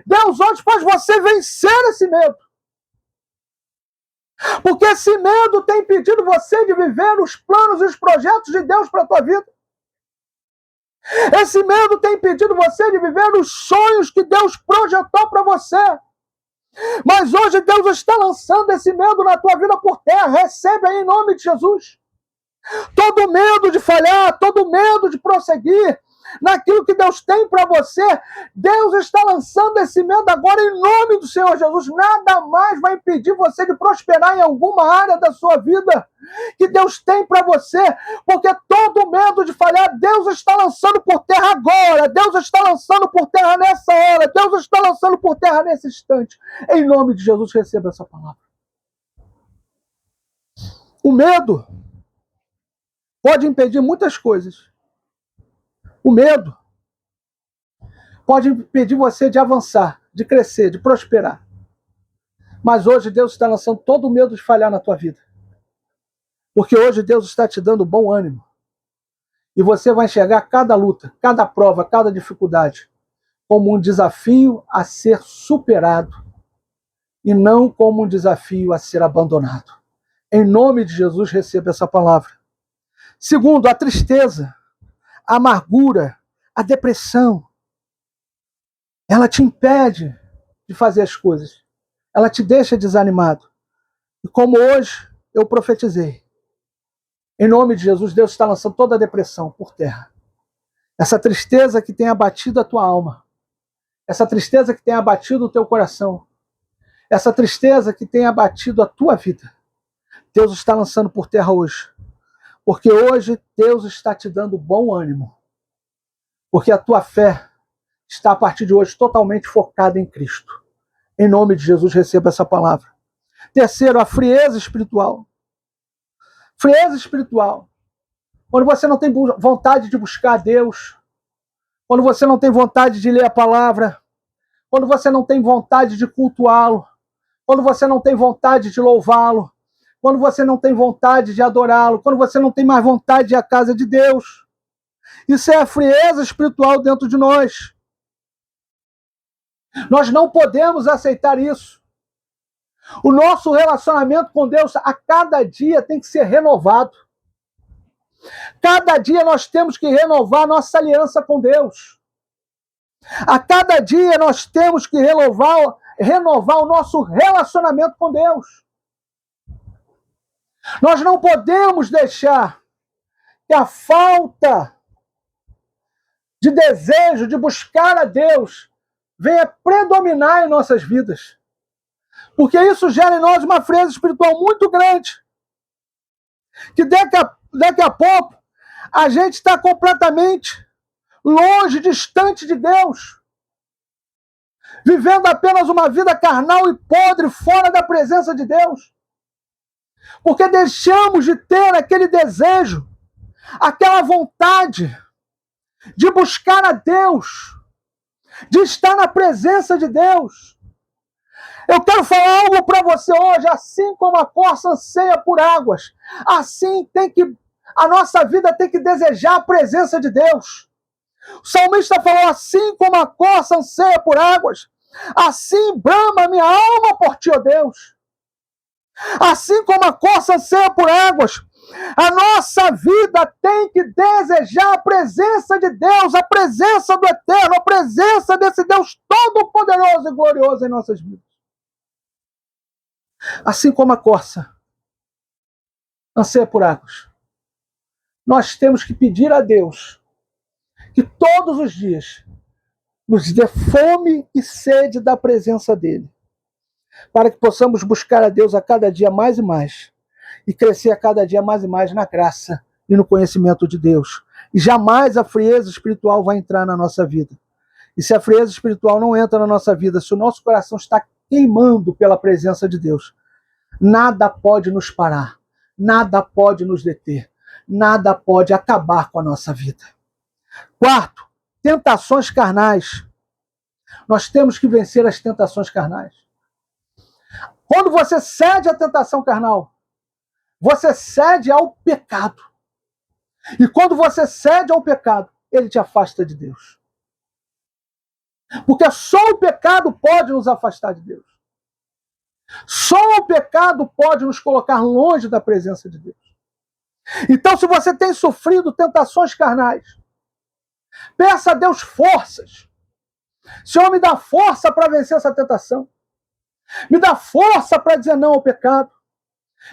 Deus hoje faz você vencer esse medo. Porque esse medo tem impedido você de viver os planos e os projetos de Deus para a tua vida. Esse medo tem impedido você de viver os sonhos que Deus projetou para você. Mas hoje Deus está lançando esse medo na tua vida por terra. Recebe aí em nome de Jesus. Todo medo de falhar, todo medo de prosseguir naquilo que Deus tem para você, Deus está lançando esse medo agora em nome do Senhor Jesus. Nada mais vai impedir você de prosperar em alguma área da sua vida que Deus tem para você, porque todo medo de falhar, Deus está lançando por terra agora, Deus está lançando por terra nessa hora, Deus está lançando por terra nesse instante. Em nome de Jesus, receba essa palavra. O medo pode impedir muitas coisas. O medo pode impedir você de avançar, de crescer, de prosperar. Mas hoje Deus está lançando todo o medo de falhar na tua vida. Porque hoje Deus está te dando bom ânimo. E você vai enxergar cada luta, cada prova, cada dificuldade como um desafio a ser superado e não como um desafio a ser abandonado. Em nome de Jesus, receba essa palavra. Segundo, a tristeza, a amargura, a depressão, ela te impede de fazer as coisas. Ela te deixa desanimado. E como hoje eu profetizei, em nome de Jesus, Deus está lançando toda a depressão por terra. Essa tristeza que tem abatido a tua alma, essa tristeza que tem abatido o teu coração, essa tristeza que tem abatido a tua vida, Deus está lançando por terra hoje. Porque hoje Deus está te dando bom ânimo. Porque a tua fé está a partir de hoje totalmente focada em Cristo. Em nome de Jesus, receba essa palavra. Terceiro, a frieza espiritual. Frieza espiritual. Quando você não tem vontade de buscar a Deus, quando você não tem vontade de ler a palavra, quando você não tem vontade de cultuá-lo, quando você não tem vontade de louvá-lo, quando você não tem vontade de adorá-lo, quando você não tem mais vontade de ir à casa de Deus. Isso é a frieza espiritual dentro de nós. Nós não podemos aceitar isso. O nosso relacionamento com Deus a cada dia tem que ser renovado. Cada dia nós temos que renovar nossa aliança com Deus. A cada dia nós temos que renovar o nosso relacionamento com Deus. Nós não podemos deixar que a falta de desejo de buscar a Deus venha predominar em nossas vidas. Porque isso gera em nós uma frieza espiritual muito grande. Que daqui a pouco a gente está completamente longe, distante de Deus. Vivendo apenas uma vida carnal e podre fora da presença de Deus. Porque deixamos de ter aquele desejo, aquela vontade de buscar a Deus, de estar na presença de Deus. Eu quero falar algo para você hoje, assim como a corça anseia por águas, assim a nossa vida tem que desejar a presença de Deus. O salmista falou, assim como a corça anseia por águas, assim brama minha alma por ti, ó Deus. Assim como a corça anseia por águas, a nossa vida tem que desejar a presença de Deus, a presença do Eterno, a presença desse Deus todo-poderoso e glorioso em nossas vidas. Assim como a corça anseia por águas, nós temos que pedir a Deus que todos os dias nos dê fome e sede da presença dEle, para que possamos buscar a Deus a cada dia mais e mais, e crescer a cada dia mais e mais na graça e no conhecimento de Deus. E jamais a frieza espiritual vai entrar na nossa vida. E se a frieza espiritual não entra na nossa vida, se o nosso coração está queimando pela presença de Deus, nada pode nos parar, nada pode nos deter, nada pode acabar com a nossa vida. Quarto, tentações carnais. Nós temos que vencer as tentações carnais. Quando você cede à tentação carnal, você cede ao pecado. E quando você cede ao pecado, ele te afasta de Deus. Porque só o pecado pode nos afastar de Deus. Só o pecado pode nos colocar longe da presença de Deus. Então, se você tem sofrido tentações carnais, peça a Deus forças. Senhor, me dá força para vencer essa tentação. Me dá força para dizer não ao pecado.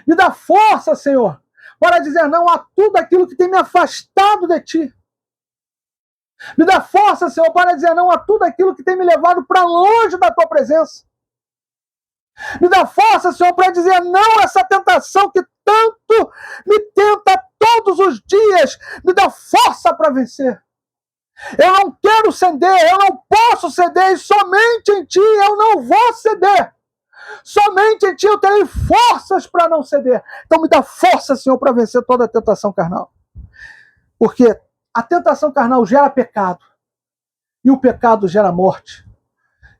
Me dá força, Senhor, para dizer não a tudo aquilo que tem me afastado de Ti. Me dá força, Senhor, para dizer não a tudo aquilo que tem me levado para longe da Tua presença. Me dá força, Senhor, para dizer não a essa tentação que tanto me tenta todos os dias. Me dá força para vencer. Eu não quero ceder, eu não posso ceder, e somente em Ti eu não vou ceder. Somente em Ti eu terei forças para não ceder. Então me dá força, Senhor, para vencer toda a tentação carnal. Porque a tentação carnal gera pecado. E o pecado gera morte.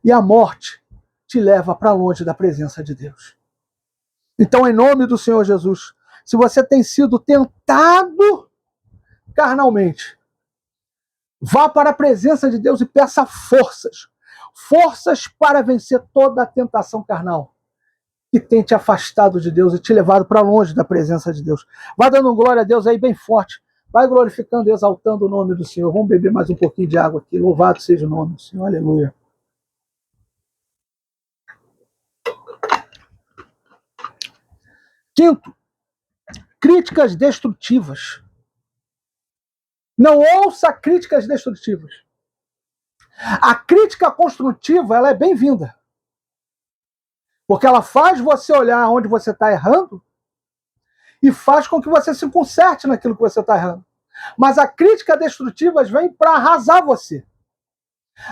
E a morte te leva para longe da presença de Deus. Então, em nome do Senhor Jesus, se você tem sido tentado carnalmente, vá para a presença de Deus e peça forças. Forças para vencer toda a tentação carnal que tem te afastado de Deus e te levado para longe da presença de Deus. Vai dando glória a Deus aí bem forte. Vai glorificando e exaltando o nome do Senhor. Vamos beber mais um pouquinho de água aqui. Louvado seja o nome do Senhor. Aleluia. Quinto, críticas destrutivas. Não ouça críticas destrutivas. A crítica construtiva, ela é bem-vinda. Porque ela faz você olhar onde você está errando e faz com que você se conserte naquilo que você está errando. Mas a crítica destrutiva vem para arrasar você.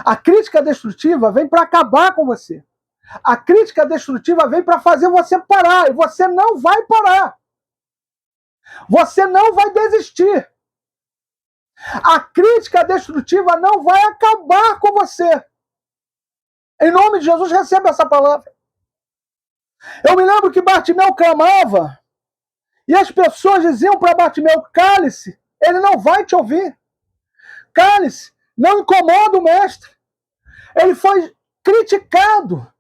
A crítica destrutiva vem para acabar com você. A crítica destrutiva vem para fazer você parar. E você não vai parar. Você não vai desistir. A crítica destrutiva não vai acabar com você. Em nome de Jesus, receba essa palavra. Eu me lembro que Bartimeu clamava e as pessoas diziam para Bartimeu: cale-se, ele não vai te ouvir. Cale-se, não incomoda o mestre. Ele foi criticado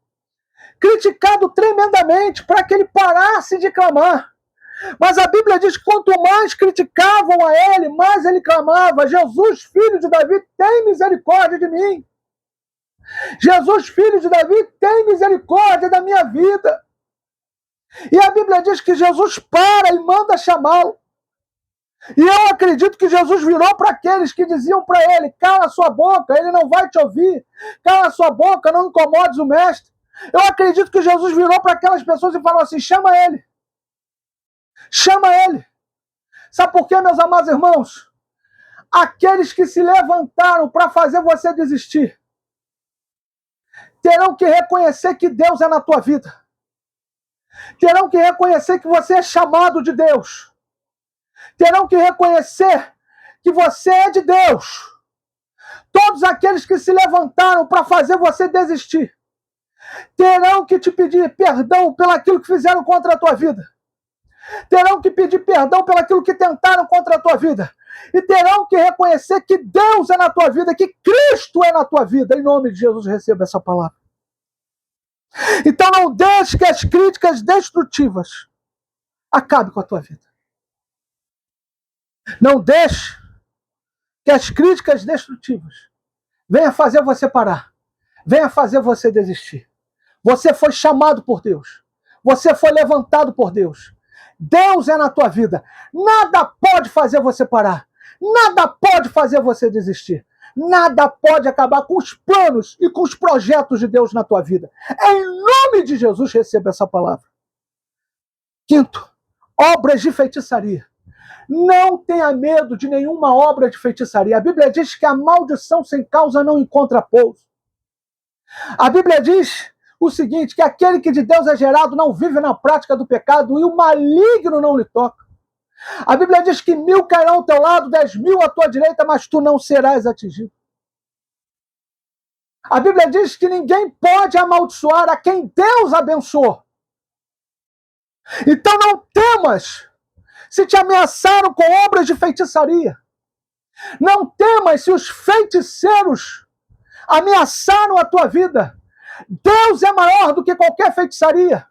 tremendamente para que ele parasse de clamar. Mas a Bíblia diz que quanto mais criticavam a ele, mais ele clamava: Jesus, filho de Davi, tem misericórdia de mim. Jesus, filho de Davi, tem misericórdia da minha vida. E a Bíblia diz que Jesus para e manda chamá-lo. E eu acredito que Jesus virou para aqueles que diziam para ele: cala sua boca, ele não vai te ouvir. Cala sua boca, não incomodes o mestre. Eu acredito que Jesus virou para aquelas pessoas e falou assim: chama ele. Chama ele. Sabe por quê, meus amados irmãos? Aqueles que se levantaram para fazer você desistir terão que reconhecer que Deus é na tua vida. Terão que reconhecer que você é chamado de Deus. Terão que reconhecer que você é de Deus. Todos aqueles que se levantaram para fazer você desistir terão que te pedir perdão pelo aquilo que fizeram contra a tua vida. Terão que pedir perdão pelo aquilo que tentaram contra a tua vida. E terão que reconhecer que Deus é na tua vida, que Cristo é na tua vida. Em nome de Jesus, receba essa palavra. Então não deixe que as críticas destrutivas acabem com a tua vida. Não deixe que as críticas destrutivas venham fazer você parar. Venham fazer você desistir. Você foi chamado por Deus. Você foi levantado por Deus. Deus é na tua vida. Nada pode fazer você parar. Nada pode fazer você desistir. Nada pode acabar com os planos e com os projetos de Deus na tua vida. Em nome de Jesus, receba essa palavra. Quinto, obras de feitiçaria. Não tenha medo de nenhuma obra de feitiçaria. A Bíblia diz que a maldição sem causa não encontra pouso. A Bíblia diz o seguinte, que aquele que de Deus é gerado não vive na prática do pecado e o maligno não lhe toca. A Bíblia diz que 1000 cairão ao teu lado, 10.000 à tua direita, mas tu não serás atingido. A Bíblia diz que ninguém pode amaldiçoar a quem Deus abençoou. Então não temas se te ameaçaram com obras de feitiçaria. Não temas se os feiticeiros ameaçaram a tua vida. Deus é maior do que qualquer feitiçaria.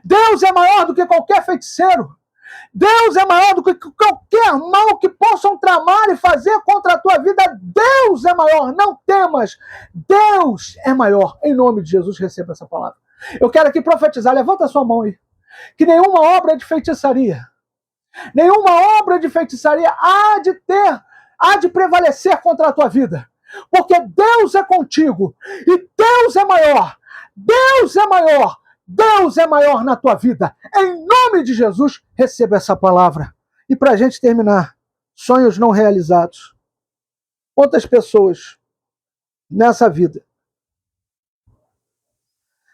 Deus é maior do que qualquer feiticeiro. Deus é maior do que qualquer mal que possam tramar e fazer contra a tua vida. Deus é maior, não temas. Deus é maior. Em nome de Jesus, receba essa palavra. Eu quero aqui profetizar, levanta a sua mão aí. Que nenhuma obra de feitiçaria, há de prevalecer contra a tua vida. Porque Deus é contigo. E Deus é maior. Deus é maior. Deus é maior na tua vida. Em nome de Jesus, receba essa palavra. E para a gente terminar, sonhos não realizados. Quantas pessoas nessa vida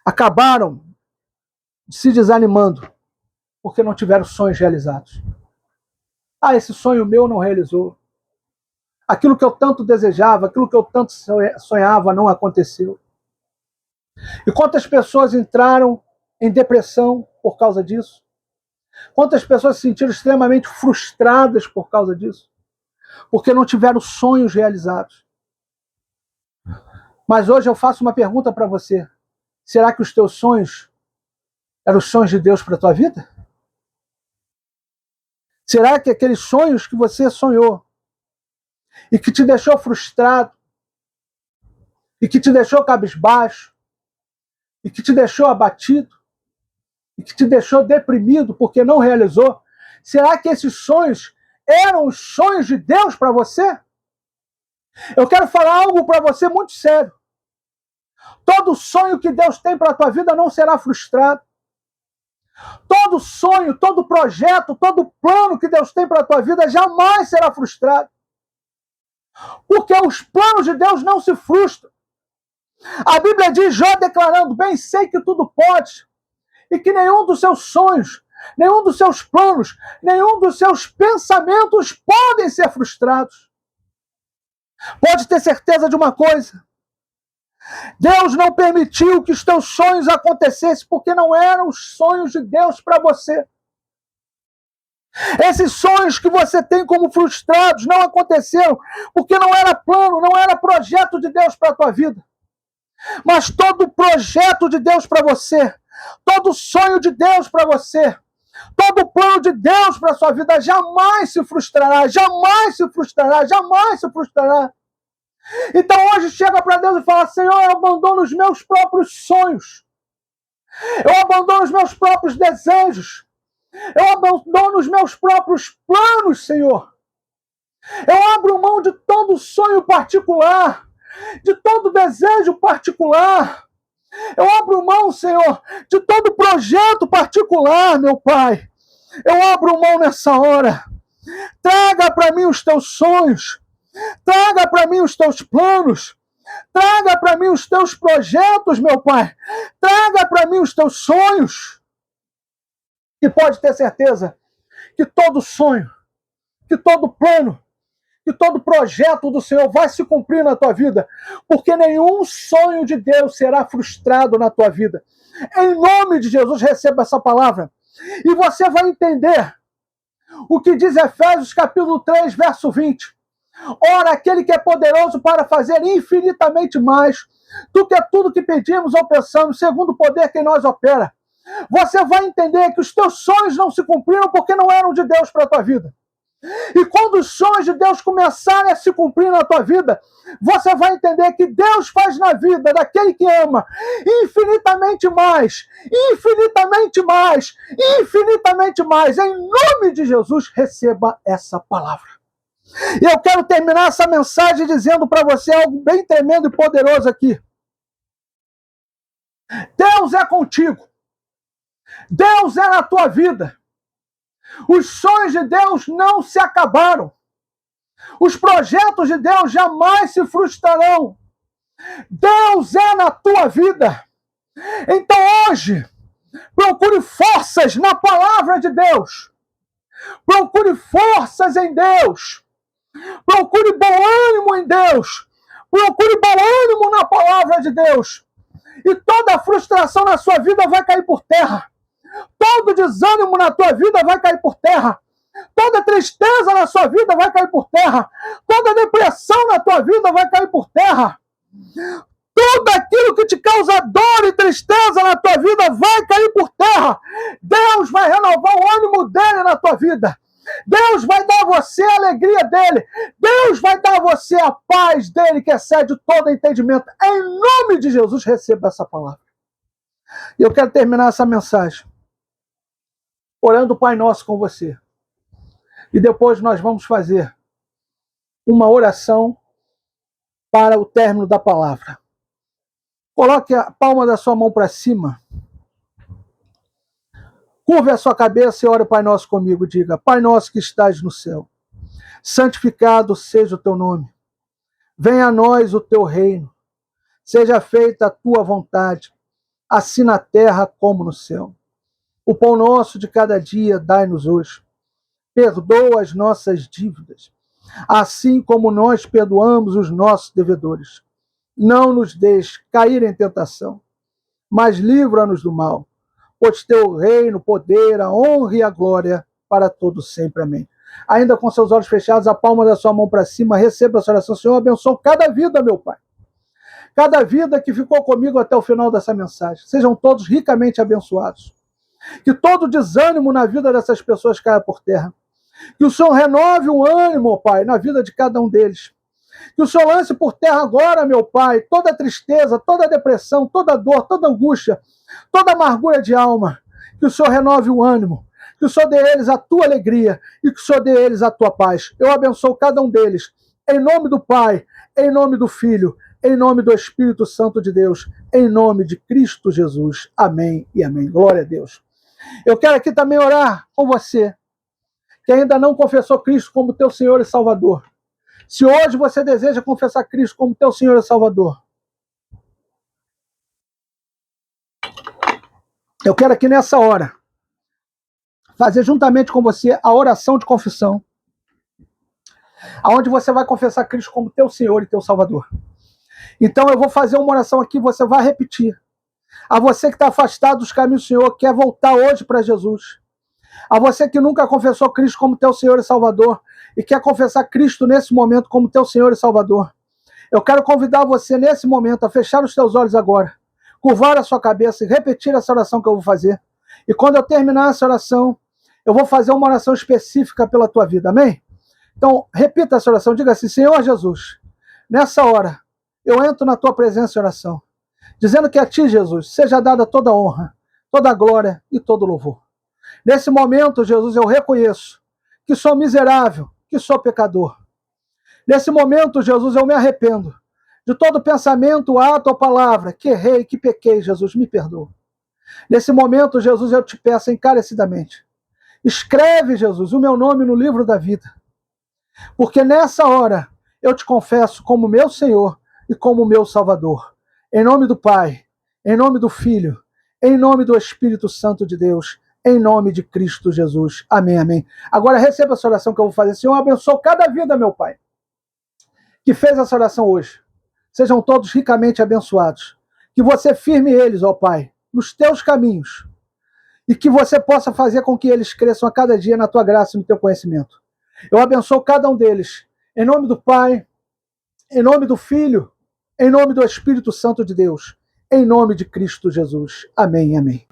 acabaram se desanimando porque não tiveram sonhos realizados? Ah, esse sonho meu não realizou. Aquilo que eu tanto desejava, aquilo que eu tanto sonhava não aconteceu. E quantas pessoas entraram em depressão por causa disso? Quantas pessoas se sentiram extremamente frustradas por causa disso? Porque não tiveram sonhos realizados. Mas hoje eu faço uma pergunta para você. Será que os teus sonhos eram os sonhos de Deus para a tua vida? Será que aqueles sonhos que você sonhou e que te deixou frustrado, e que te deixou cabisbaixo, e que te deixou abatido, e que te deixou deprimido porque não realizou, será que esses sonhos eram os sonhos de Deus para você? Eu quero falar algo para você muito sério. Todo sonho que Deus tem para a tua vida não será frustrado. Todo sonho, todo projeto, todo plano que Deus tem para a tua vida jamais será frustrado. Porque os planos de Deus não se frustram. A Bíblia diz, Jó declarando, bem sei que tudo pode, e que nenhum dos seus sonhos, nenhum dos seus planos, nenhum dos seus pensamentos podem ser frustrados. Pode ter certeza de uma coisa, Deus não permitiu que os teus sonhos acontecessem porque não eram os sonhos de Deus para você. Esses sonhos que você tem como frustrados não aconteceram porque não era plano, não era projeto de Deus para a tua vida. Mas todo projeto de Deus para você, todo sonho de Deus para você, todo plano de Deus para a sua vida jamais se frustrará, jamais se frustrará, jamais se frustrará. Então hoje chega para Deus e fala, Senhor, eu abandono os meus próprios sonhos, eu abandono os meus próprios desejos, eu abandono os meus próprios planos, Senhor. Eu abro mão de todo sonho particular, de todo desejo particular. Eu abro mão, Senhor, de todo projeto particular, meu Pai. Eu abro mão nessa hora. Traga para mim os teus sonhos. Traga para mim os teus planos. Traga para mim os teus projetos, meu Pai. Traga para mim os teus sonhos. E pode ter certeza que todo sonho, que todo plano, que todo projeto do Senhor vai se cumprir na tua vida, porque nenhum sonho de Deus será frustrado na tua vida. Em nome de Jesus, receba essa palavra. E você vai entender o que diz Efésios capítulo 3, verso 20. Ora, aquele que é poderoso para fazer infinitamente mais do que tudo que pedimos ou pensamos, segundo o poder que em nós opera. Você vai entender que os teus sonhos não se cumpriram porque não eram de Deus para a tua vida. E quando os sonhos de Deus começarem a se cumprir na tua vida, você vai entender que Deus faz na vida daquele que ama infinitamente mais, infinitamente mais, infinitamente mais. Em nome de Jesus, receba essa palavra. E eu quero terminar essa mensagem dizendo para você algo bem tremendo e poderoso aqui. Deus é contigo. Deus é na tua vida. Os sonhos de Deus não se acabaram. Os projetos de Deus jamais se frustrarão. Deus é na tua vida. Então hoje, procure forças na palavra de Deus. Procure forças em Deus. Procure bom ânimo em Deus. Procure bom ânimo na palavra de Deus. E toda frustração na sua vida vai cair por terra. Todo desânimo na tua vida vai cair por terra. Toda tristeza na sua vida vai cair por terra. Toda depressão na tua vida vai cair por terra. Tudo aquilo que te causa dor e tristeza na tua vida vai cair por terra. Deus vai renovar o ânimo dele na tua vida. Deus vai dar a você a alegria dele. Deus vai dar a você a paz dele que excede todo entendimento. Em nome de Jesus, receba essa palavra. E eu quero terminar essa mensagem orando o Pai Nosso com você. E depois nós vamos fazer uma oração para o término da palavra. Coloque a palma da sua mão para cima. Curve a sua cabeça e ore o Pai Nosso comigo. Diga: Pai Nosso que estás no céu, santificado seja o teu nome. Venha a nós o teu reino. Seja feita a tua vontade, assim na terra como no céu. O pão nosso de cada dia dai-nos hoje. Perdoa as nossas dívidas, assim como nós perdoamos os nossos devedores. Não nos deixe cair em tentação, mas livra-nos do mal, pois teu reino, o poder, a honra e a glória para todos sempre. Amém. Ainda com seus olhos fechados, a palma da sua mão para cima, receba essa oração. Senhor, abençoe cada vida, meu Pai. Cada vida que ficou comigo até o final dessa mensagem. Sejam todos ricamente abençoados. Que todo desânimo na vida dessas pessoas caia por terra. Que o Senhor renove o ânimo, Pai, na vida de cada um deles. Que o Senhor lance por terra agora, meu Pai, toda tristeza, toda depressão, toda dor, toda angústia, toda amargura de alma. Que o Senhor renove o ânimo. Que o Senhor dê a eles a tua alegria e que o Senhor dê a eles a tua paz. Eu abençoo cada um deles. Em nome do Pai, em nome do Filho, em nome do Espírito Santo de Deus, em nome de Cristo Jesus. Amém e amém. Glória a Deus. Eu quero aqui também orar com você que ainda não confessou Cristo como teu Senhor e Salvador. Se hoje você deseja confessar Cristo como teu Senhor e Salvador, eu quero aqui nessa hora fazer juntamente com você a oração de confissão, aonde você vai confessar Cristo como teu Senhor e teu Salvador. Então eu vou fazer uma oração aqui, você vai repetir. A você que está afastado dos caminhos do Senhor, quer voltar hoje para Jesus. A você que nunca confessou Cristo como teu Senhor e Salvador e quer confessar Cristo nesse momento como teu Senhor e Salvador. Eu quero convidar você nesse momento a fechar os teus olhos agora, curvar a sua cabeça e repetir essa oração que eu vou fazer. E quando eu terminar essa oração, eu vou fazer uma oração específica pela tua vida, amém? Então, repita essa oração, diga assim: Senhor Jesus, nessa hora, eu entro na tua presença em oração, dizendo que a ti, Jesus, seja dada toda a honra, toda a glória e todo o louvor. Nesse momento, Jesus, eu reconheço que sou miserável, que sou pecador. Nesse momento, Jesus, eu me arrependo de todo pensamento, ato ou palavra que errei, que pequei, Jesus, me perdoa. Nesse momento, Jesus, eu te peço encarecidamente, escreve, Jesus, o meu nome no livro da vida, porque nessa hora eu te confesso como meu Senhor e como meu Salvador. Em nome do Pai, em nome do Filho, em nome do Espírito Santo de Deus, em nome de Cristo Jesus. Amém, amém. Agora receba essa oração que eu vou fazer. Senhor, abençoe cada vida, meu Pai, que fez essa oração hoje. Sejam todos ricamente abençoados. Que você firme eles, ó Pai, nos teus caminhos. E que você possa fazer com que eles cresçam a cada dia na tua graça e no teu conhecimento. Eu abençoo cada um deles. Em nome do Pai, em nome do Filho, em nome do Espírito Santo de Deus. Em nome de Cristo Jesus. Amém, amém.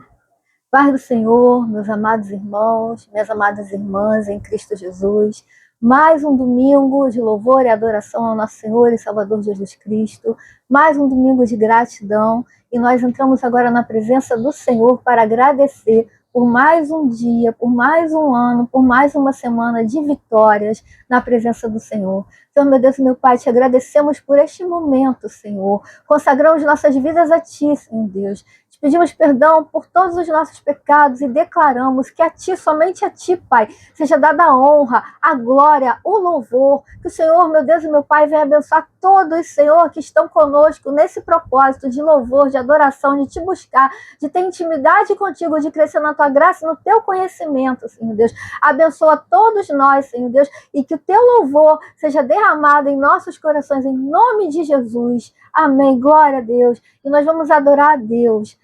Paz do Senhor, meus amados irmãos, minhas amadas irmãs em Cristo Jesus. Mais um domingo de louvor e adoração ao nosso Senhor e Salvador Jesus Cristo. Mais um domingo de gratidão. E nós entramos agora na presença do Senhor para agradecer por mais um dia, por mais um ano, por mais uma semana de vitórias na presença do Senhor. Senhor, meu Deus e meu Pai, te agradecemos por este momento, Senhor. Consagramos nossas vidas a Ti, Senhor Deus. Te pedimos perdão por todos os nossos pecados e declaramos que a Ti, somente a Ti, Pai, seja dada a honra, a glória, o louvor. Que o Senhor, meu Deus e meu Pai, venha abençoar todos, Senhor, que estão conosco nesse propósito de louvor, de adoração, de Te buscar, de ter intimidade contigo, de crescer na Tua graça e no Teu conhecimento, Senhor Deus. Abençoa todos nós, Senhor Deus, e que o Teu louvor seja derramado em nossos corações, em nome de Jesus. Amém. Glória a Deus. E nós vamos adorar a Deus,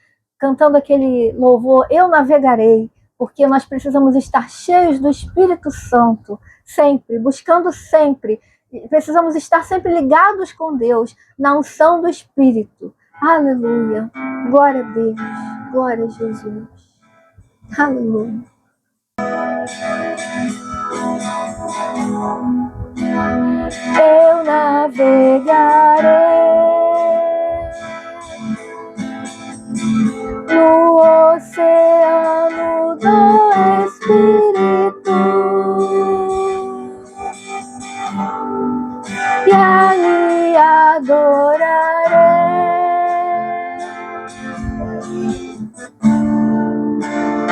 cantando aquele louvor, Eu Navegarei, porque nós precisamos estar cheios do Espírito Santo, sempre, buscando sempre. Precisamos estar sempre ligados com Deus, na unção do Espírito. Aleluia. Glória a Deus. Glória a Jesus. Aleluia. Eu navegarei no oceano do Espírito e ali adorarei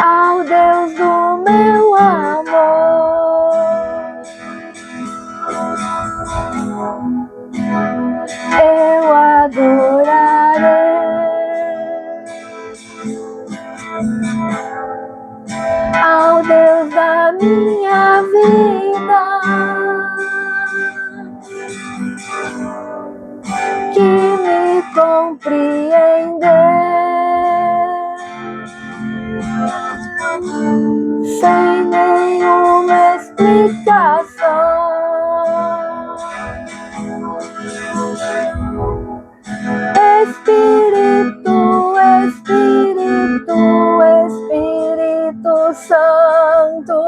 ao Deus do meu amor. Eu adorarei ao Deus da minha vida, que me compreendeu sem nenhuma explicação. Espírito, Espírito, Espírito Santo,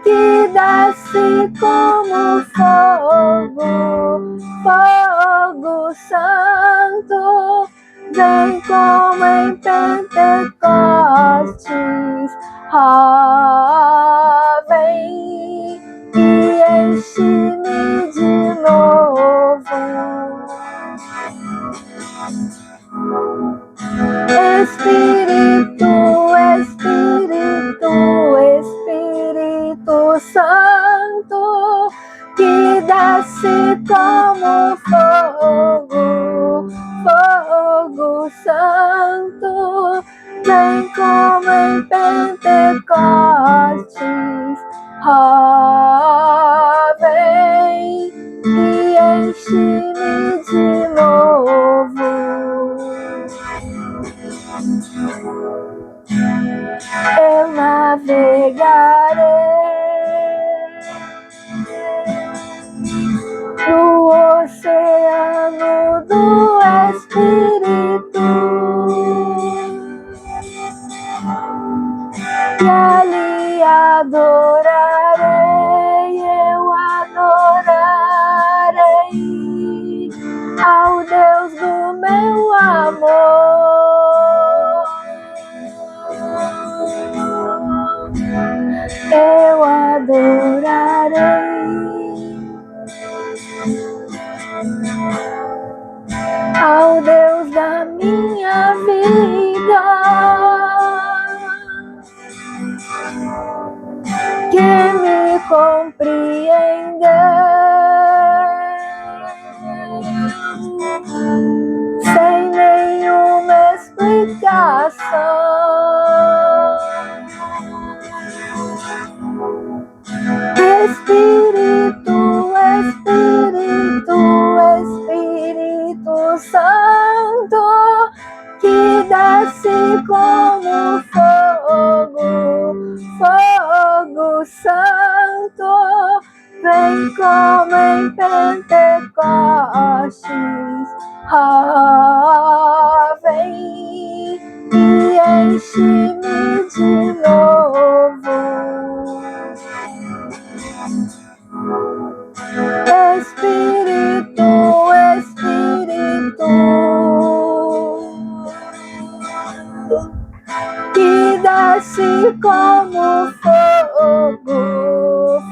que desce como fogo, fogo santo, vem como em Pentecostes, vem e enche-me de novo. Espírito, Espírito, Espírito Santo, que desce como fogo, fogo santo, vem como em Pentecostes, vem e enche-me de novo. Eu navegarei no oceano do Espírito e ali adorarei, eu adorarei ao Deus do meu amor. Eu adorarei ao Deus da minha vida, que me compreendeu sem nenhuma explicação. Espírito, Espírito, Espírito Santo, que desce como fogo, fogo santo, vem como em Pentecostes, vem e enche-me de novo. Espírito, Espírito, que desce como fogo,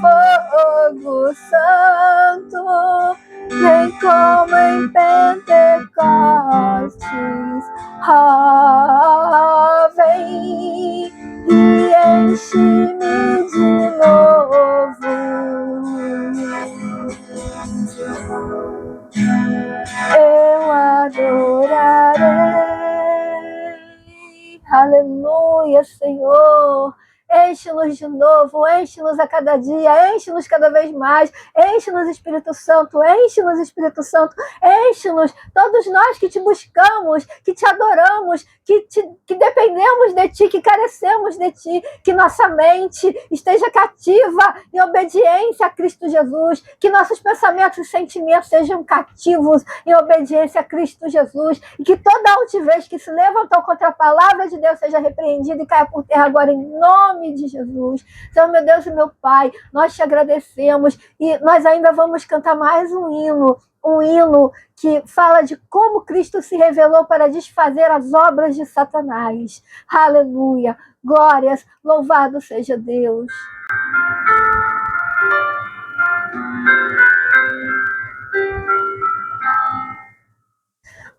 fogo santo, vem como em Pentecostes, vem e enche-me de novo. Eu adorarei. Aleluia, Senhor. Enche-nos de novo, enche-nos a cada dia, enche-nos cada vez mais, enche-nos, Espírito Santo, enche-nos, Espírito Santo, enche-nos, todos nós que te buscamos, que te adoramos, que de Ti, que carecemos de Ti, que nossa mente esteja cativa em obediência a Cristo Jesus, que nossos pensamentos e sentimentos sejam cativos em obediência a Cristo Jesus, e que toda altivez que se levantou contra a palavra de Deus seja repreendida e caia por terra agora em nome de Jesus. Senhor, meu Deus e meu Pai, nós te agradecemos e nós ainda vamos cantar mais um hino que fala de como Cristo se revelou para desfazer as obras de Satanás. Aleluia, glórias, louvado seja Deus.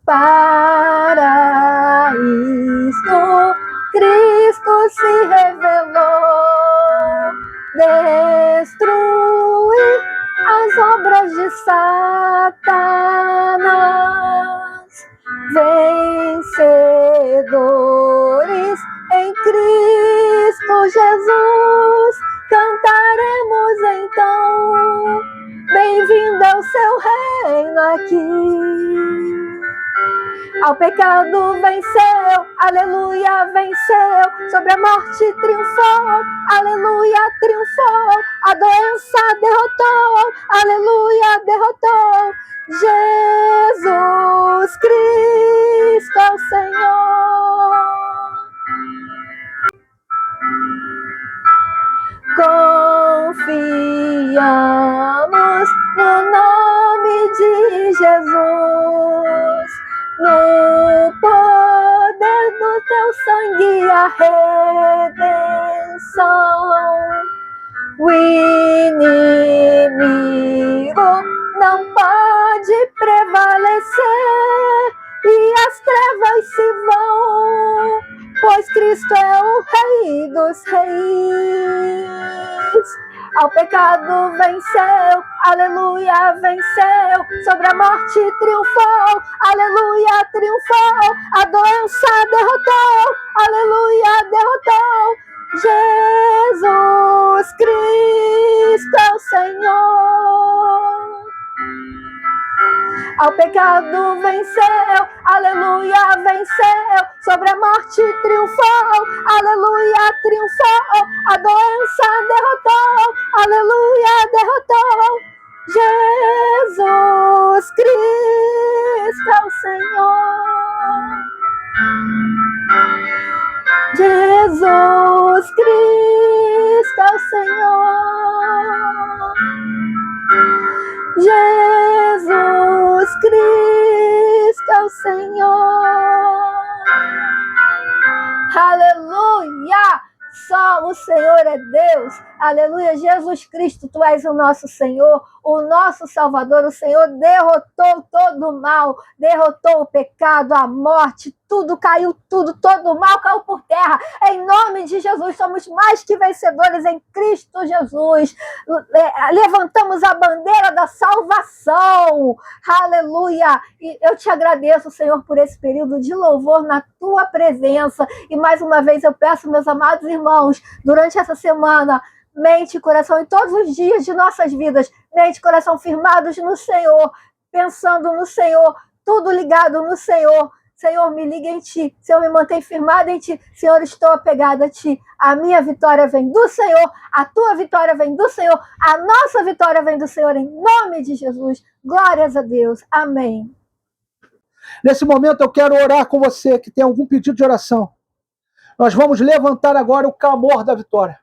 Para isto Cristo se revelou, destruir as obras de Satanás, vencedores em Cristo Jesus, cantaremos então, bem-vindo ao seu reino aqui. Ao pecado venceu, aleluia, venceu, sobre a morte triunfou, aleluia, triunfou, a doença derrotou, aleluia, derrotou, Jesus Cristo é o Senhor. Confiamos no nome de Jesus, no poder do teu sangue a redenção. O inimigo não pode prevalecer e as trevas se vão, pois Cristo é o Rei dos Reis. Ao pecado venceu, aleluia, venceu, sobre a morte triunfou, aleluia, triunfou, a doença derrotou, aleluia, derrotou, Jesus Cristo é o Senhor. Ao pecado venceu, aleluia, venceu, sobre a morte triunfou, aleluia, triunfou, a doença derrotou, aleluia, derrotou, Jesus Cristo é o Senhor. Jesus Cristo é o Senhor. Jesus Cristo é o Senhor. Aleluia! Só o Senhor é Deus. Aleluia! Jesus Cristo, Tu és o nosso Senhor, o nosso Salvador. O Senhor derrotou todo o mal, derrotou o pecado, a morte, tudo caiu, todo o mal caiu por terra. Em nome de Jesus, somos mais que vencedores em Cristo Jesus. Levantamos a bandeira da salvação. Aleluia! E eu te agradeço, Senhor, por esse período de louvor na Tua presença. E mais uma vez eu peço, meus amados irmãos, durante essa semana, mente e coração, em todos os dias de nossas vidas, mente e coração firmados no Senhor, pensando no Senhor, tudo ligado no Senhor. Senhor, me liga em Ti. Senhor, me mantém firmado em Ti. Senhor, estou apegada a Ti. A minha vitória vem do Senhor. A Tua vitória vem do Senhor. A nossa vitória vem do Senhor. Em nome de Jesus. Glórias a Deus. Amém. Nesse momento eu quero orar com você que tem algum pedido de oração. Nós vamos levantar agora o clamor da vitória.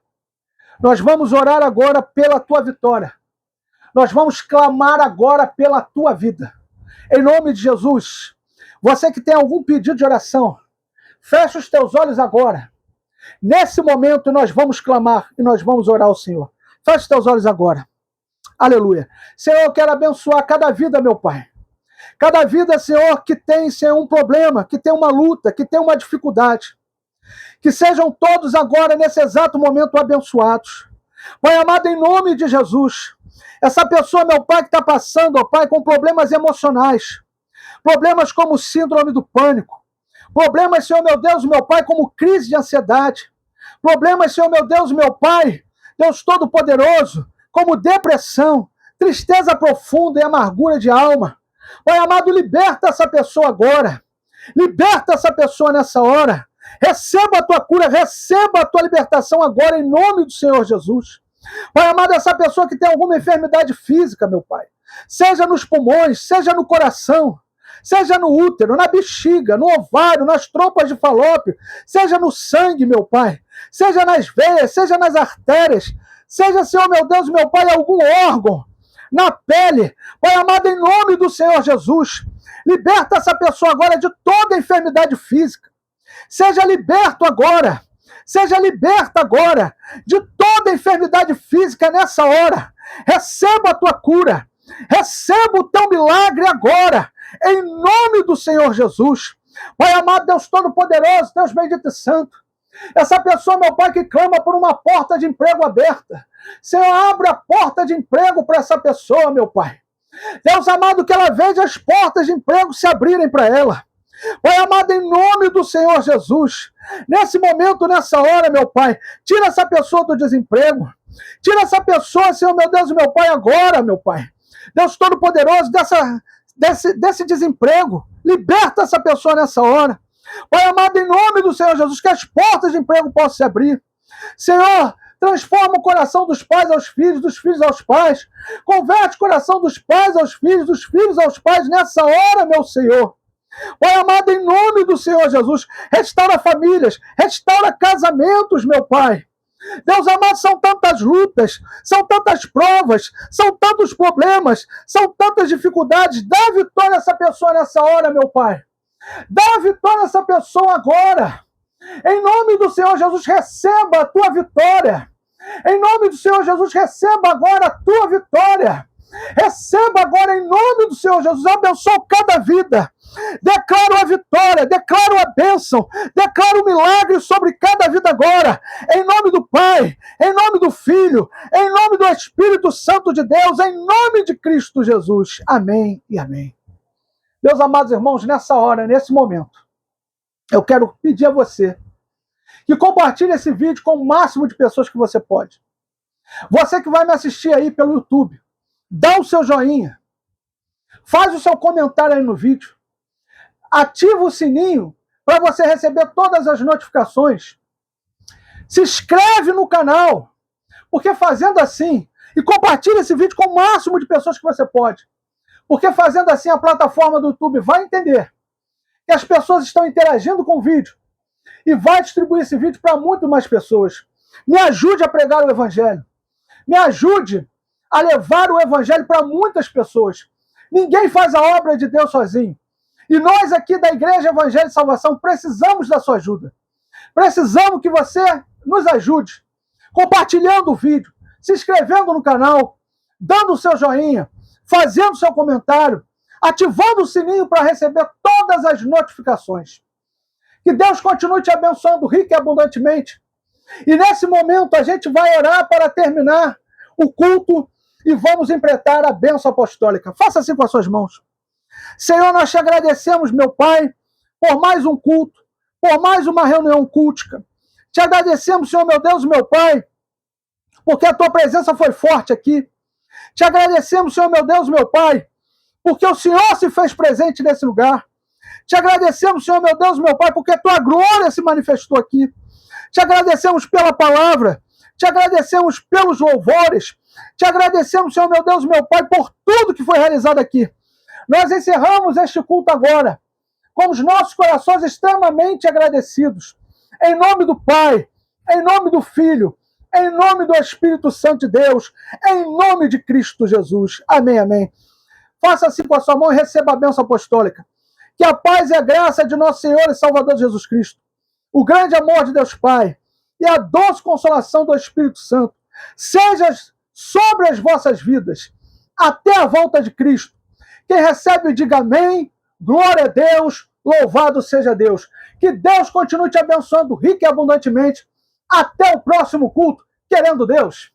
Nós vamos orar agora pela tua vitória. Nós vamos clamar agora pela tua vida. Em nome de Jesus, você que tem algum pedido de oração, fecha os teus olhos agora. Nesse momento nós vamos clamar e nós vamos orar ao Senhor. Fecha os teus olhos agora. Aleluia. Senhor, eu quero abençoar cada vida, meu Pai. Cada vida, Senhor, que tem, Senhor, um problema, que tem uma luta, que tem uma dificuldade. Que sejam todos agora, nesse exato momento, abençoados. Pai amado, em nome de Jesus, essa pessoa, meu Pai, que está passando, ó Pai, com problemas emocionais, problemas como síndrome do pânico, problemas, Senhor, meu Deus, meu Pai, como crise de ansiedade, problemas, Senhor, meu Deus, meu Pai, Deus Todo-Poderoso, como depressão, tristeza profunda e amargura de alma. Pai amado, liberta essa pessoa agora, liberta essa pessoa nessa hora, Receba a tua cura, receba a tua libertação agora em nome do Senhor Jesus. Pai amado, essa pessoa que tem alguma enfermidade física, meu Pai, seja nos pulmões, seja no coração, seja no útero, na bexiga, no ovário, nas trompas de falópio, seja no sangue, meu Pai, seja nas veias, seja nas artérias, seja, Senhor meu Deus, meu Pai, algum órgão, na pele, Pai amado, em nome do Senhor Jesus, liberta essa pessoa agora de toda enfermidade física, seja liberto agora, seja liberta agora de toda enfermidade física nessa hora, receba a tua cura, receba o teu milagre agora, em nome do Senhor Jesus. Pai amado, Deus Todo-Poderoso, Deus bendito e santo, essa pessoa, meu Pai, que clama por uma porta de emprego aberta, Senhor, abre a porta de emprego para essa pessoa, meu Pai. Deus amado, que ela veja as portas de emprego se abrirem para ela. Pai amado, em nome do Senhor Jesus, nesse momento, nessa hora, meu Pai, tira essa pessoa do desemprego, tira essa pessoa, Senhor meu Deus e meu Pai, agora, meu Pai. Deus Todo-Poderoso, desse desemprego, liberta essa pessoa nessa hora. Pai amado, em nome do Senhor Jesus, que as portas de emprego possam se abrir. Senhor, transforma o coração dos pais aos filhos, dos filhos aos pais. Converte o coração dos pais aos filhos, dos filhos aos pais nessa hora, meu Senhor. Pai amado, em nome do Senhor Jesus, restaura famílias, restaura casamentos, meu Pai. Deus amado, são tantas lutas, são tantas provas, são tantos problemas, são tantas dificuldades. Dá vitória a essa pessoa nessa hora, meu Pai. Dá vitória a essa pessoa agora. Em nome do Senhor Jesus, receba a tua vitória. Em nome do Senhor Jesus, receba agora a tua vitória. Receba agora em nome do Senhor Jesus, abençoa cada vida. Declaro a vitória, declaro a bênção, declaro o milagre sobre cada vida agora. Em nome do Pai, em nome do Filho, em nome do Espírito Santo de Deus, em nome de Cristo Jesus. Amém e amém. Meus amados irmãos, nessa hora, nesse momento, eu quero pedir a você que compartilhe esse vídeo com o máximo de pessoas que você pode. Você que vai me assistir aí pelo YouTube, dá o seu joinha, faz o seu comentário aí no vídeo, ativa o sininho para você receber todas as notificações, se inscreve no canal, porque fazendo assim, e compartilha esse vídeo com o máximo de pessoas que você pode, porque fazendo assim a plataforma do YouTube vai entender que as pessoas estão interagindo com o vídeo e vai distribuir esse vídeo para muito mais pessoas. Me ajude a pregar o Evangelho, me ajude a levar o Evangelho para muitas pessoas. Ninguém faz a obra de Deus sozinho. E nós aqui da Igreja Evangelho de Salvação precisamos da sua ajuda. Precisamos que você nos ajude, compartilhando o vídeo, se inscrevendo no canal, dando o seu joinha, fazendo o seu comentário, ativando o sininho para receber todas as notificações. Que Deus continue te abençoando rica e abundantemente. E nesse momento a gente vai orar para terminar o culto e vamos empreitar a bênção apostólica. Faça assim com as suas mãos. Senhor, nós te agradecemos, meu Pai, por mais um culto, por mais uma reunião cultica. Te agradecemos, Senhor, meu Deus, meu Pai, porque a tua presença foi forte aqui. Te agradecemos, Senhor, meu Deus, meu Pai, porque o Senhor se fez presente nesse lugar. Te agradecemos, Senhor, meu Deus, meu Pai, porque a tua glória se manifestou aqui. Te agradecemos pela palavra, te agradecemos pelos louvores, te agradecemos, Senhor, meu Deus, meu Pai, por tudo que foi realizado aqui. Nós encerramos este culto agora, com os nossos corações extremamente agradecidos. Em nome do Pai, em nome do Filho, em nome do Espírito Santo de Deus, em nome de Cristo Jesus. Amém, amém. Faça assim com a sua mão e receba a bênção apostólica. Que a paz e a graça de nosso Senhor e Salvador Jesus Cristo, o grande amor de Deus Pai e a doce consolação do Espírito Santo seja sobre as vossas vidas, até a volta de Cristo. Quem recebe, diga amém, glória a Deus, louvado seja Deus. Que Deus continue te abençoando rica e abundantemente. Até o próximo culto, querendo Deus.